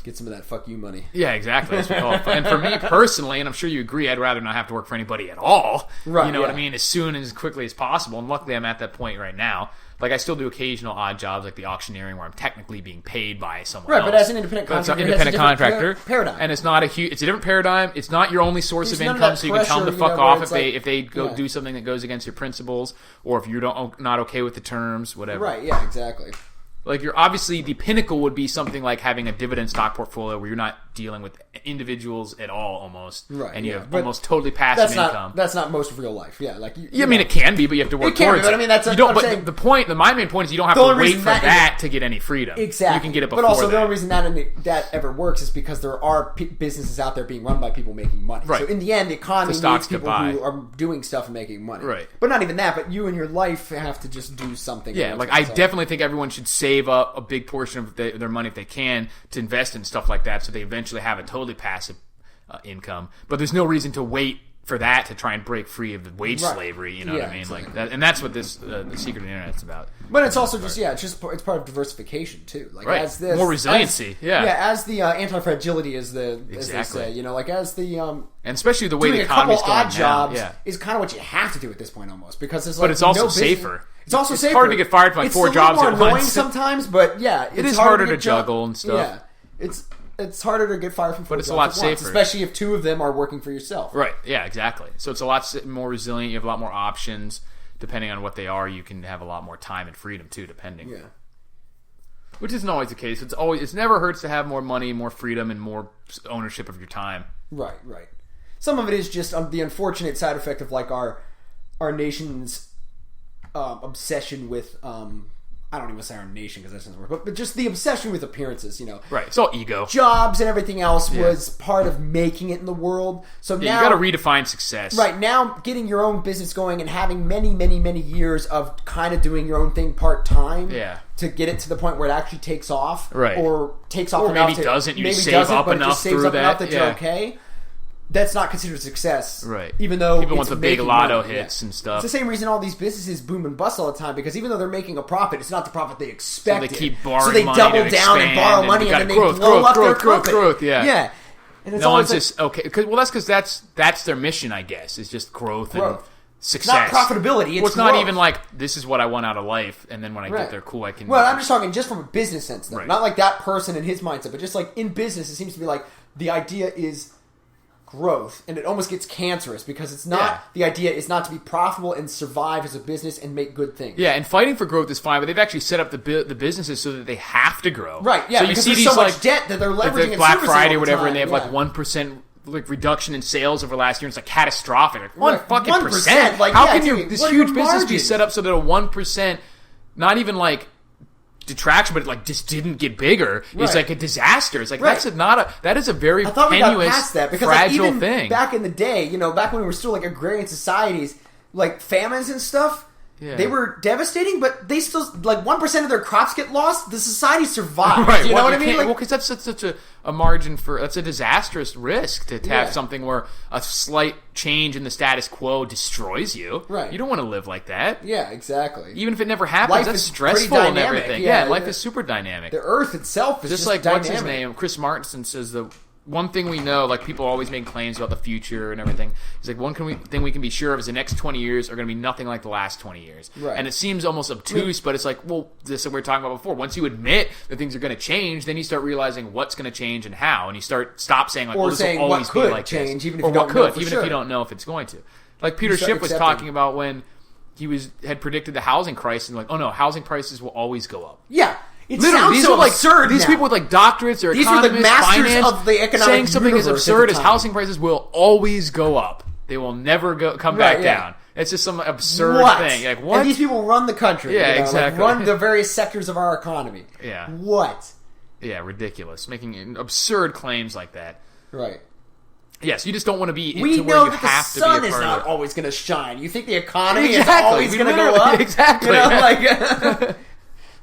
Speaker 2: Get some of that fuck you money.
Speaker 1: Yeah, exactly. That's what we call it. And for me personally, and I'm sure you agree, I'd rather not have to work for anybody at all.
Speaker 2: Right,
Speaker 1: You know what I mean? As soon and as quickly as possible. And luckily, I'm at that point right now. Like, I still do occasional odd jobs, like the auctioneering, where I'm technically being paid by someone else.
Speaker 2: Right, but as an independent contractor,
Speaker 1: paradigm. And it's not it's a different paradigm. It's not your only source of
Speaker 2: none of
Speaker 1: income,
Speaker 2: that
Speaker 1: so you can tell them to
Speaker 2: pressure,
Speaker 1: fuck off if
Speaker 2: like,
Speaker 1: they go do something that goes against your principles, or if you're not okay with the terms, whatever.
Speaker 2: Right, yeah, exactly.
Speaker 1: Like, you're obviously, the pinnacle would be something like having a dividend stock portfolio where you're not dealing with individuals at all, almost.
Speaker 2: Right,
Speaker 1: and you
Speaker 2: yeah.
Speaker 1: have
Speaker 2: But
Speaker 1: almost totally passive income.
Speaker 2: That's not most of real life. Yeah, like
Speaker 1: I mean, it can be, but you have to work
Speaker 2: It can be,
Speaker 1: towards
Speaker 2: but
Speaker 1: it.
Speaker 2: I mean, that's
Speaker 1: you
Speaker 2: what
Speaker 1: don't.
Speaker 2: I'm
Speaker 1: But
Speaker 2: saying.
Speaker 1: the point, my main point is you don't have
Speaker 2: The
Speaker 1: to
Speaker 2: only
Speaker 1: wait
Speaker 2: reason
Speaker 1: for
Speaker 2: that
Speaker 1: to get any freedom.
Speaker 2: Exactly.
Speaker 1: You can get it before
Speaker 2: But also,
Speaker 1: that.
Speaker 2: the only reason that ever works is because there are businesses out there being run by people making money.
Speaker 1: Right.
Speaker 2: So in the end, the economy
Speaker 1: stocks
Speaker 2: needs people
Speaker 1: get by.
Speaker 2: who are doing stuff and making money.
Speaker 1: Right.
Speaker 2: But not even that, but you in your life have to just do something.
Speaker 1: Yeah, like I definitely think everyone should save up a big portion of their money if they can to invest in stuff like that, so they eventually have a totally passive income. But there's no reason to wait for that to try and break free of the wage slavery. You know what I mean?
Speaker 2: Exactly.
Speaker 1: Like that, and that's what this the secret of the internet's about.
Speaker 2: But it's also just it's part of diversification too. Like
Speaker 1: Right.
Speaker 2: as this
Speaker 1: More resiliency.
Speaker 2: as the anti-fragility as they
Speaker 1: Exactly.
Speaker 2: say. You know, like as the
Speaker 1: And especially the way
Speaker 2: doing
Speaker 1: the
Speaker 2: a couple
Speaker 1: economy's going
Speaker 2: odd jobs
Speaker 1: now. Yeah.
Speaker 2: is kind of what you have to do at this point almost because it's like
Speaker 1: But it's also
Speaker 2: no business-
Speaker 1: safer.
Speaker 2: It's also safer.
Speaker 1: hard to get fired from like
Speaker 2: It's
Speaker 1: 4
Speaker 2: a little
Speaker 1: jobs
Speaker 2: more
Speaker 1: at
Speaker 2: annoying
Speaker 1: once.
Speaker 2: sometimes, but yeah,
Speaker 1: It is
Speaker 2: harder
Speaker 1: harder to
Speaker 2: get
Speaker 1: juggle and stuff.
Speaker 2: Yeah, it's harder to get fired from 4
Speaker 1: But it's a
Speaker 2: jobs
Speaker 1: lot
Speaker 2: at once,
Speaker 1: safer.
Speaker 2: especially if 2 of them are working for yourself.
Speaker 1: Right. Yeah, exactly. So it's a lot more resilient. You have a lot more options. Depending on what they are, you can have a lot more time and freedom too, depending.
Speaker 2: Yeah.
Speaker 1: Which isn't always the case. It never hurts to have more money, more freedom, and more ownership of your time.
Speaker 2: Right. Some of it is just the unfortunate side effect of like our nation's obsession with I don't even say our nation because that doesn't work, but just the obsession with appearances. You know,
Speaker 1: Right. It's all ego.
Speaker 2: jobs and everything else was part of making it in the world. So
Speaker 1: Yeah,
Speaker 2: now
Speaker 1: you got to redefine success.
Speaker 2: right now, getting your own business going and having many, many, many years of kind of doing your own thing part time.
Speaker 1: Yeah.
Speaker 2: To get it to the point where it actually takes off,
Speaker 1: Right.
Speaker 2: Or takes off,
Speaker 1: Or
Speaker 2: enough
Speaker 1: maybe
Speaker 2: to,
Speaker 1: doesn't. You
Speaker 2: maybe
Speaker 1: save
Speaker 2: doesn't,
Speaker 1: up
Speaker 2: but it
Speaker 1: enough
Speaker 2: just saves
Speaker 1: through
Speaker 2: up enough
Speaker 1: that,
Speaker 2: that you're
Speaker 1: yeah.
Speaker 2: okay. That's not considered success,
Speaker 1: Right.
Speaker 2: Even though
Speaker 1: People
Speaker 2: it's
Speaker 1: want the big
Speaker 2: making
Speaker 1: lotto
Speaker 2: money.
Speaker 1: hits and stuff.
Speaker 2: It's the same reason all these businesses boom and bust all the time because even though they're making a profit, it's not the profit they expected.
Speaker 1: So they keep borrowing
Speaker 2: So they
Speaker 1: money
Speaker 2: double
Speaker 1: to
Speaker 2: down and
Speaker 1: expand,
Speaker 2: borrow
Speaker 1: and
Speaker 2: money,
Speaker 1: you
Speaker 2: and then
Speaker 1: got
Speaker 2: they
Speaker 1: growth,
Speaker 2: blow up their
Speaker 1: growth,
Speaker 2: company.
Speaker 1: growth, yeah.
Speaker 2: Yeah. And it's
Speaker 1: No
Speaker 2: always
Speaker 1: one's
Speaker 2: like,
Speaker 1: just okay. Well, that's because that's their mission, I guess. Is just growth and success.
Speaker 2: Not profitability. It's
Speaker 1: Well, it's not
Speaker 2: growth.
Speaker 1: even like this is what I want out of life, and then when I
Speaker 2: Right.
Speaker 1: get there, cool, I can.
Speaker 2: Well, I'm just talking just from a business sense, though.
Speaker 1: Right.
Speaker 2: Not like that person and his mindset, but just like in business, it seems to be like the idea is growth, and it almost gets cancerous because it's not.
Speaker 1: Yeah.
Speaker 2: The idea is not to be profitable and survive as a business and make good things.
Speaker 1: Yeah, and fighting for growth is fine, but they've actually set up the businesses so that they have to grow.
Speaker 2: Right? Yeah.
Speaker 1: So you
Speaker 2: because
Speaker 1: see
Speaker 2: there's
Speaker 1: these
Speaker 2: so much
Speaker 1: like
Speaker 2: debt that they're
Speaker 1: like
Speaker 2: leveraging.
Speaker 1: the
Speaker 2: and
Speaker 1: Black
Speaker 2: servicing
Speaker 1: Friday
Speaker 2: all
Speaker 1: or whatever,
Speaker 2: the
Speaker 1: and they have
Speaker 2: time.
Speaker 1: like 1% like reduction in sales over last year. And it's like catastrophic. Like, one
Speaker 2: Right.
Speaker 1: fucking
Speaker 2: 1%,
Speaker 1: percent.
Speaker 2: like,
Speaker 1: How
Speaker 2: yeah,
Speaker 1: can
Speaker 2: dude,
Speaker 1: this
Speaker 2: what are
Speaker 1: huge
Speaker 2: your
Speaker 1: business be
Speaker 2: margins?
Speaker 1: set up so that a 1%, not even like detraction, but it like just didn't get bigger? It's
Speaker 2: Right.
Speaker 1: like a disaster. It's like
Speaker 2: Right.
Speaker 1: that is a very
Speaker 2: I thought we got
Speaker 1: tenuous,
Speaker 2: past that because like,
Speaker 1: fragile
Speaker 2: even
Speaker 1: thing.
Speaker 2: back in the day, back when we were still like agrarian societies, like famines and stuff.
Speaker 1: Yeah.
Speaker 2: They were devastating, but they still like 1% of their crops get lost. The society survives.
Speaker 1: Right,
Speaker 2: You know
Speaker 1: well,
Speaker 2: what I
Speaker 1: you
Speaker 2: mean?
Speaker 1: can't-
Speaker 2: Like,
Speaker 1: well, because that's such a margin for that's a disastrous risk to have
Speaker 2: Yeah.
Speaker 1: something where a slight change in the status quo destroys you.
Speaker 2: Right.
Speaker 1: You don't want to live like that.
Speaker 2: yeah, exactly.
Speaker 1: Even if it never happens,
Speaker 2: Life
Speaker 1: that's
Speaker 2: is pretty
Speaker 1: stressful and
Speaker 2: dynamic,
Speaker 1: everything.
Speaker 2: yeah.
Speaker 1: Yeah, life is super dynamic.
Speaker 2: The Earth itself is
Speaker 1: Just
Speaker 2: just
Speaker 1: like
Speaker 2: dynamic.
Speaker 1: what's his name? Chris Martinson says the one thing we know, like people always make claims about the future and everything. He's like thing we can be sure of is the next 20 years are going to be nothing like the last 20 years.
Speaker 2: Right.
Speaker 1: And it seems almost obtuse, but it's like, well, this is what we were talking about before. Once you admit that things are going to change, then you start realizing what's going to change and how, and you stop saying like,
Speaker 2: Or
Speaker 1: this
Speaker 2: saying
Speaker 1: will
Speaker 2: what
Speaker 1: always
Speaker 2: could
Speaker 1: be like
Speaker 2: change,
Speaker 1: this.
Speaker 2: even if
Speaker 1: or
Speaker 2: you
Speaker 1: what
Speaker 2: don't know
Speaker 1: could,
Speaker 2: for
Speaker 1: even
Speaker 2: sure.
Speaker 1: if you don't know if it's going to. Like Peter
Speaker 2: start
Speaker 1: Schiff was
Speaker 2: accepting.
Speaker 1: talking about when he had predicted the housing crisis, and like, oh no, housing prices will always go up.
Speaker 2: Yeah. It
Speaker 1: Literally,
Speaker 2: sounds
Speaker 1: these
Speaker 2: so
Speaker 1: are like
Speaker 2: absurd
Speaker 1: these
Speaker 2: now.
Speaker 1: people with like doctorates or
Speaker 2: These were
Speaker 1: economists,
Speaker 2: the masters
Speaker 1: finance,
Speaker 2: of the economic
Speaker 1: saying something as
Speaker 2: universe at
Speaker 1: absurd
Speaker 2: the
Speaker 1: as
Speaker 2: time.
Speaker 1: housing prices will always go up. They will never come
Speaker 2: Right,
Speaker 1: back
Speaker 2: yeah.
Speaker 1: down. It's just some absurd
Speaker 2: What?
Speaker 1: thing. Like what?
Speaker 2: And these people run the country.
Speaker 1: Yeah,
Speaker 2: like,
Speaker 1: exactly.
Speaker 2: run the various sectors of our economy.
Speaker 1: Yeah.
Speaker 2: What?
Speaker 1: Yeah, ridiculous. Making absurd claims like that.
Speaker 2: Right.
Speaker 1: Yes, you just don't want to be
Speaker 2: We
Speaker 1: to where
Speaker 2: know
Speaker 1: you
Speaker 2: that the
Speaker 1: have to be
Speaker 2: sun
Speaker 1: a
Speaker 2: is
Speaker 1: part
Speaker 2: not
Speaker 1: of it.
Speaker 2: always going to shine. You think the economy
Speaker 1: Exactly.
Speaker 2: is always
Speaker 1: We
Speaker 2: going to go
Speaker 1: literally-
Speaker 2: up?
Speaker 1: exactly.
Speaker 2: You know, like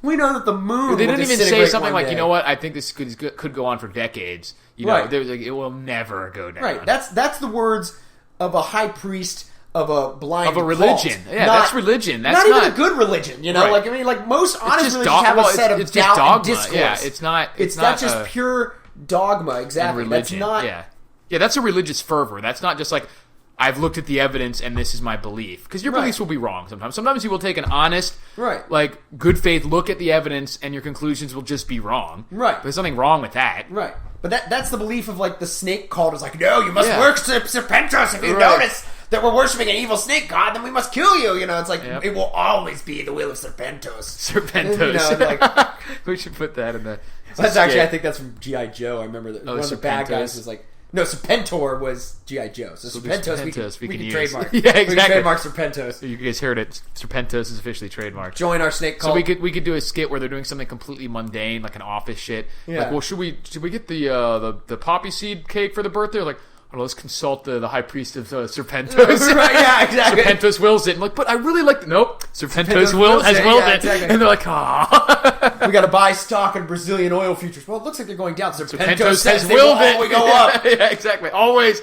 Speaker 2: we know that the moon.
Speaker 1: They
Speaker 2: will
Speaker 1: didn't even say
Speaker 2: disintegrate
Speaker 1: something
Speaker 2: one
Speaker 1: like,
Speaker 2: day.
Speaker 1: you know what? I think this could go on for decades. You know,
Speaker 2: Right.
Speaker 1: there's like it will never go down.
Speaker 2: Right. That's the words of a high priest of a blind
Speaker 1: of a religion.
Speaker 2: cult.
Speaker 1: Yeah, that's religion. That's
Speaker 2: not even a good religion. You know,
Speaker 1: right.
Speaker 2: like I mean, like most honest religions
Speaker 1: dog-
Speaker 2: have a
Speaker 1: well,
Speaker 2: set of
Speaker 1: it's just
Speaker 2: doubt
Speaker 1: dogma.
Speaker 2: and discourse.
Speaker 1: Yeah, it's not.
Speaker 2: It's not just pure dogma. Exactly. That's not.
Speaker 1: Yeah, that's a religious fervor. That's not just like I've looked at the evidence and this is my belief. Because your beliefs will be wrong sometimes. Sometimes you will take an honest, like good faith look at the evidence and your conclusions will just be wrong.
Speaker 2: Right.
Speaker 1: But there's nothing wrong with that.
Speaker 2: Right. But that's the belief of like the snake cult is like, no, you must worship Serpentos. If you notice that we're worshiping an evil snake god, then we must kill you. You know, it's like it will always be the will of Serpentos.
Speaker 1: Serpentos.
Speaker 2: You know, like,
Speaker 1: we should put that in the.
Speaker 2: That's actually, I think that's from G.I. Joe. I remember that one of the bad
Speaker 1: Serpentos.
Speaker 2: guys was like, no, Serpentor was G.I. Joe. So Serpentos, we can
Speaker 1: use.
Speaker 2: trademark.
Speaker 1: Yeah, exactly.
Speaker 2: We can trademark Serpentos.
Speaker 1: You guys heard it. Serpentos is officially trademarked.
Speaker 2: Join our snake cult.
Speaker 1: So we could do a skit where they're doing something completely mundane, like an office shit.
Speaker 2: Yeah.
Speaker 1: Like, well, should we get the poppy seed cake for the birthday? Or like, I don't know, let's consult the high priest of Serpentos.
Speaker 2: Right, yeah, exactly.
Speaker 1: Serpentos wills it. And like, but I really like nope. Serpentos willed it.
Speaker 2: Exactly.
Speaker 1: And they're like, ah.
Speaker 2: We got to buy stock in Brazilian oil futures. Well, it looks like they're going down.
Speaker 1: Serpentos
Speaker 2: says
Speaker 1: has willed it.
Speaker 2: We go up.
Speaker 1: Yeah, exactly. Always.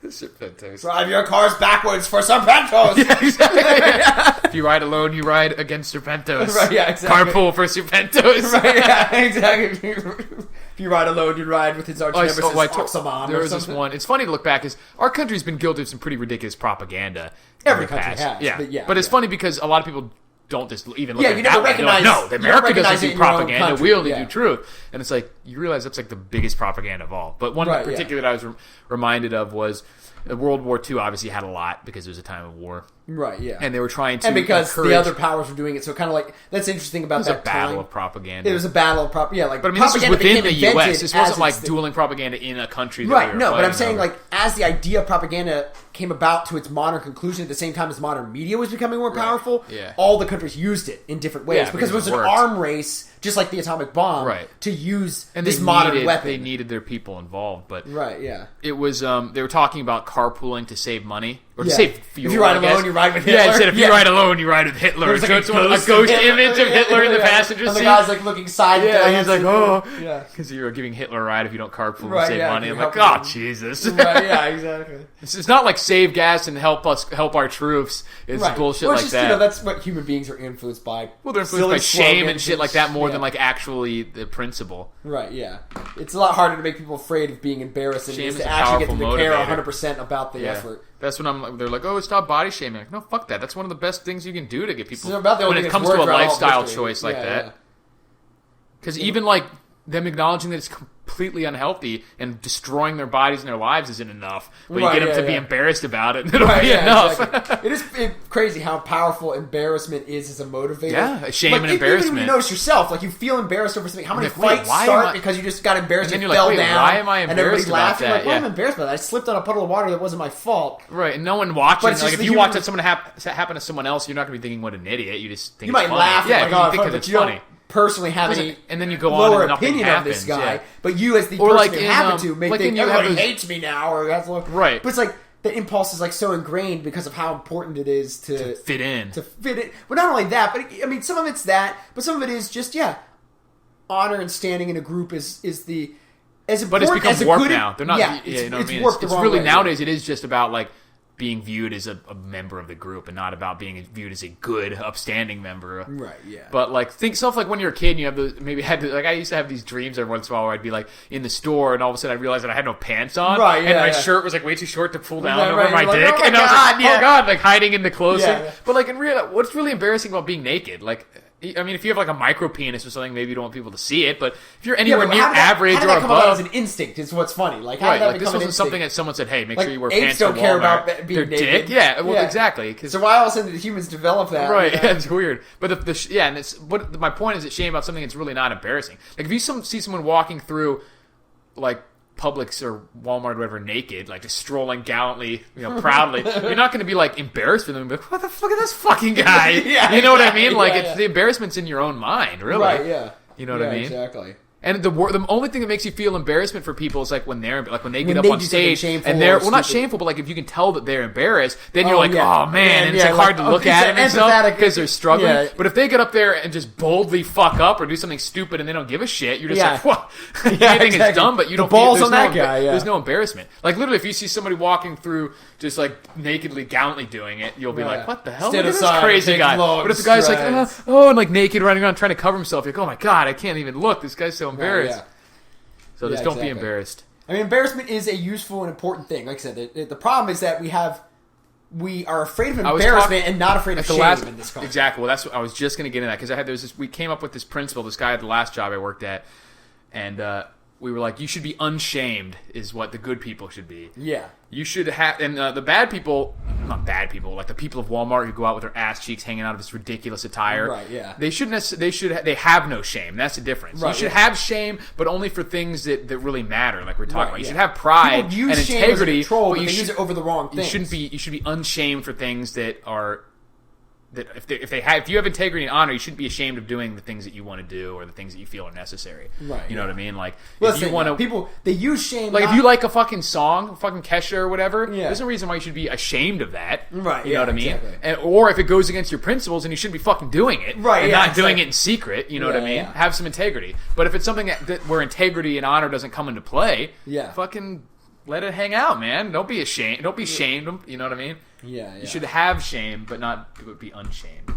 Speaker 1: Serpentos.
Speaker 2: Drive your cars backwards for Serpentos.
Speaker 1: Yeah, exactly. If you ride alone, you ride against Serpentos.
Speaker 2: Right, yeah, exactly.
Speaker 1: Carpool for Serpentos.
Speaker 2: Right, yeah, exactly. If you ride alone, you ride with his arch nemesis, Oxaman.
Speaker 1: There was this one. It's funny to look back because our country's been guilty of some pretty ridiculous propaganda.
Speaker 2: Every country has.
Speaker 1: Yeah. But it's funny because a lot of people don't just even look at it.
Speaker 2: You never recognize.
Speaker 1: No, America doesn't do propaganda. We only do truth. And it's like, you realize that's like the biggest propaganda of all. But one in particular that I was reminded of was World War II obviously had a lot because it was a time of war.
Speaker 2: Right, yeah.
Speaker 1: And they were trying to
Speaker 2: and because
Speaker 1: encourage...
Speaker 2: the other powers were doing it, so kind of like, that's interesting about that time.
Speaker 1: It was a battle of propaganda.
Speaker 2: It was a battle of propaganda. Yeah, like,
Speaker 1: but I mean, this was within the U.S. This wasn't like dueling propaganda in a country.
Speaker 2: Right, no, but I'm saying like, as the idea of propaganda came about to its modern conclusion at the same time as modern media was becoming more powerful, all the countries used it in different ways. Because it was an arm race, just like the atomic bomb, to use this modern weapon.
Speaker 1: They needed their people involved, but it was, they were talking about carpooling to save money. Or to save fuel,
Speaker 2: if you ride alone, you ride with Hitler.
Speaker 1: Yeah, instead if you ride alone, you ride with Hitler. So it's a ghost image of Hitler in the passenger seat.
Speaker 2: And the guy's like looking side
Speaker 1: and he's like, oh. Because you're giving Hitler a ride if you don't carpool to save money. I'm like, oh, Jesus.
Speaker 2: Right, yeah, exactly.
Speaker 1: It's not like save gas and help our troops. It's bullshit like that.
Speaker 2: You know, that's what human beings are influenced by.
Speaker 1: Well, they're influenced by shame and shit like that more than like actually the principle.
Speaker 2: Right, yeah. It's a lot harder to make people afraid of being embarrassed than it is to actually get them to care 100% about the effort.
Speaker 1: That's when they're like, oh, stop body shaming. Like, no, fuck that. That's one of the best things you can do to get people when it comes to a lifestyle choice like that. Because even like them acknowledging that it's completely unhealthy and destroying their bodies and their lives isn't enough. But you get them to be embarrassed about it, and it'll be enough.
Speaker 2: Exactly. It is crazy how powerful embarrassment is as a motivator.
Speaker 1: Yeah, shame and embarrassment.
Speaker 2: Even when you notice yourself, like you feel embarrassed over something. How many fights start because you just got embarrassed and you fell down?
Speaker 1: Why am I embarrassed about that?
Speaker 2: Like, why am I embarrassed about that? I slipped on a puddle of water that wasn't my fault.
Speaker 1: Right, and no one watching. Like if you watch that happen to someone else, you're not going to be thinking, what an idiot. You just think
Speaker 2: you might laugh.
Speaker 1: Yeah,
Speaker 2: you
Speaker 1: think it's funny.
Speaker 2: Personally have any
Speaker 1: and then you go
Speaker 2: lower
Speaker 1: on and
Speaker 2: opinion
Speaker 1: happens,
Speaker 2: of this guy, but you as the person who happened to may think everybody hates me now, or that's
Speaker 1: right.
Speaker 2: But it's like the impulse is like so ingrained because of how important it is to
Speaker 1: fit in.
Speaker 2: But not only that, but I mean, some of it's that, but some of it is just honor and standing in a group is the as important.
Speaker 1: But it's become
Speaker 2: as a
Speaker 1: warped
Speaker 2: good,
Speaker 1: now. They're not. You know what I mean? It's really nowadays. It is just about like being viewed as a member of the group and not about being viewed as a good, upstanding member.
Speaker 2: Right, yeah.
Speaker 1: But, like, think stuff like when you're a kid and you have I used to have these dreams every once in a while where I'd be, like, in the store and all of a sudden I realized that I had no pants on.
Speaker 2: Right, yeah.
Speaker 1: And my shirt was, like, way too short to pull down over my
Speaker 2: like,
Speaker 1: dick.
Speaker 2: oh
Speaker 1: and
Speaker 2: God,
Speaker 1: I was like, oh, God, like, hiding in the clothing.
Speaker 2: Yeah.
Speaker 1: But, like, in real, what's really embarrassing about being naked? Like, I mean, if you have like a micro penis or something, maybe you don't want people to see it. But if you're anywhere near average or above,
Speaker 2: as an instinct is what's funny. Like,
Speaker 1: this wasn't something that someone said, "Hey, make sure you wear
Speaker 2: apes
Speaker 1: pants." Don't
Speaker 2: care about being naked.
Speaker 1: Dick, exactly.
Speaker 2: So why all of a sudden did humans develop that?
Speaker 1: Right, it's weird. But and it's what my point is. It's shame about something that's really not embarrassing. Like if you see someone walking through, like Publix or Walmart or whatever naked, like just strolling gallantly, proudly, you're not going to be like embarrassed for them. But what the fuck is this fucking guy? You know what I mean? Like it's the embarrassment's in your own mind, really.
Speaker 2: Right? Yeah.
Speaker 1: You know what I mean?
Speaker 2: Exactly.
Speaker 1: And the only thing that makes you feel embarrassment for people is like when they get up
Speaker 2: they
Speaker 1: on
Speaker 2: do
Speaker 1: stage
Speaker 2: shameful
Speaker 1: and they're
Speaker 2: or
Speaker 1: not
Speaker 2: stupid.
Speaker 1: shameful, but like if you can tell that they're embarrassed, then you're like,
Speaker 2: yeah.
Speaker 1: oh man, and it's
Speaker 2: Yeah,
Speaker 1: like hard to look at them and stuff
Speaker 2: empathetic.
Speaker 1: because they're struggling.
Speaker 2: Yeah.
Speaker 1: But if they get up there and just boldly fuck up or do something stupid and they don't give a shit, you're just
Speaker 2: Yeah.
Speaker 1: like, what?
Speaker 2: Yeah,
Speaker 1: You think
Speaker 2: exactly.
Speaker 1: it's dumb, but you
Speaker 2: The
Speaker 1: don't.
Speaker 2: balls
Speaker 1: there's
Speaker 2: on
Speaker 1: no
Speaker 2: that guy. Yeah.
Speaker 1: There's no embarrassment. Like literally, if you see somebody walking through just like nakedly, gallantly doing it, you'll be
Speaker 2: Yeah.
Speaker 1: like, what the hell?
Speaker 2: Stand
Speaker 1: Look at
Speaker 2: aside,
Speaker 1: this crazy
Speaker 2: take
Speaker 1: guy.
Speaker 2: long
Speaker 1: But if the guy's
Speaker 2: strides.
Speaker 1: like, and like naked running around trying to cover himself, you're like, oh my god, I can't even look. This guy's so embarrassed.
Speaker 2: Yeah.
Speaker 1: So just
Speaker 2: Yeah,
Speaker 1: don't be
Speaker 2: exactly.
Speaker 1: embarrassed.
Speaker 2: I mean, embarrassment is a useful and important thing. Like I said, the problem is that we are afraid of embarrassment and not afraid of shame in this country.
Speaker 1: Exactly. Well, that's what I was just going to get into that because we came up with this principle. This guy at the last job I worked at, and we were like, you should be unshamed is what the good people should be.
Speaker 2: Yeah.
Speaker 1: You should have, and the bad people, not bad people, like the people of Walmart who go out with their ass cheeks hanging out of this ridiculous attire.
Speaker 2: Right, yeah.
Speaker 1: They have no shame. That's the difference.
Speaker 2: Right,
Speaker 1: you should
Speaker 2: yeah.
Speaker 1: have shame, but only for things that really matter, like we're talking
Speaker 2: Right,
Speaker 1: about. You
Speaker 2: yeah.
Speaker 1: should have pride
Speaker 2: People use
Speaker 1: and
Speaker 2: shame as a
Speaker 1: integrity,
Speaker 2: control,
Speaker 1: but
Speaker 2: but
Speaker 1: you
Speaker 2: they use it over the wrong things.
Speaker 1: You should be unshamed for things that are. That if you have integrity and honor, you shouldn't be ashamed of doing the things that you want to do or the things that you feel are necessary.
Speaker 2: Right.
Speaker 1: You know what I mean? Like
Speaker 2: Well,
Speaker 1: if you want to,
Speaker 2: people they use shame.
Speaker 1: like
Speaker 2: not,
Speaker 1: if you like a fucking song, fucking Kesha or whatever,
Speaker 2: Yeah.
Speaker 1: there's no reason why you should be ashamed of that.
Speaker 2: Right,
Speaker 1: You
Speaker 2: yeah,
Speaker 1: know what I mean?
Speaker 2: exactly.
Speaker 1: Or if it goes against your principles, and you shouldn't be fucking doing it.
Speaker 2: Right,
Speaker 1: And
Speaker 2: yeah,
Speaker 1: not doing
Speaker 2: exactly.
Speaker 1: it in secret. You know what I
Speaker 2: Yeah,
Speaker 1: mean?
Speaker 2: yeah.
Speaker 1: Have some integrity. But if it's something where integrity and honor doesn't come into play,
Speaker 2: Yeah.
Speaker 1: fucking let it hang out, man. Don't be ashamed. Don't be shamed. You know what I mean?
Speaker 2: Yeah, yeah.
Speaker 1: You should have shame, but not be unshamed.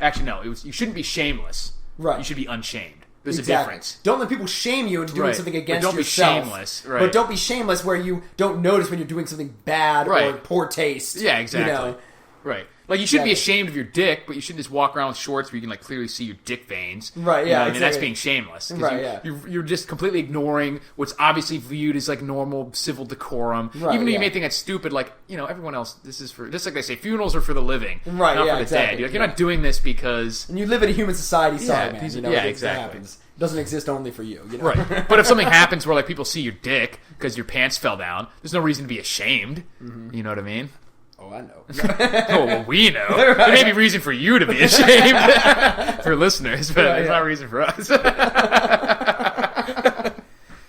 Speaker 1: Actually, no. You shouldn't be shameless.
Speaker 2: Right.
Speaker 1: You should be unshamed. There's
Speaker 2: Exactly.
Speaker 1: a difference.
Speaker 2: Don't let people shame you into doing
Speaker 1: Right.
Speaker 2: something
Speaker 1: But
Speaker 2: against
Speaker 1: don't be
Speaker 2: yourself.
Speaker 1: shameless, right.
Speaker 2: But don't be shameless where you don't notice when you're doing something bad or
Speaker 1: Right.
Speaker 2: poor taste.
Speaker 1: Yeah, exactly.
Speaker 2: You know?
Speaker 1: Right. Like, you shouldn't be
Speaker 2: Exactly.
Speaker 1: ashamed of your dick, but you shouldn't just walk around with shorts where you can, like, clearly see your dick veins.
Speaker 2: Right,
Speaker 1: You
Speaker 2: yeah,
Speaker 1: know what I mean? That's
Speaker 2: exactly.
Speaker 1: being shameless. 'Cause
Speaker 2: Right, yeah.
Speaker 1: You're just completely ignoring what's obviously viewed as, like, normal civil decorum.
Speaker 2: Right,
Speaker 1: Even though you
Speaker 2: yeah.
Speaker 1: may think that's stupid, like, you know, everyone else, this is for, just like they say, funerals are for the living.
Speaker 2: Right,
Speaker 1: not
Speaker 2: yeah,
Speaker 1: for the
Speaker 2: exactly,
Speaker 1: dead. You're, like,
Speaker 2: yeah.
Speaker 1: you're not doing this because...
Speaker 2: And you live in a human society, sorry,
Speaker 1: Yeah,
Speaker 2: man.
Speaker 1: these-
Speaker 2: You know,
Speaker 1: yeah,
Speaker 2: it
Speaker 1: exactly.
Speaker 2: happens. It doesn't exist only for you. You know?
Speaker 1: Right. But if something happens where, like, people see your dick because your pants fell down, there's no reason to be ashamed.
Speaker 2: Mm-hmm.
Speaker 1: You know what I mean?
Speaker 2: Oh, I know.
Speaker 1: Oh, well, we know. There may be reason for you to be ashamed for listeners, but
Speaker 2: Right,
Speaker 1: there's
Speaker 2: yeah.
Speaker 1: not reason for us.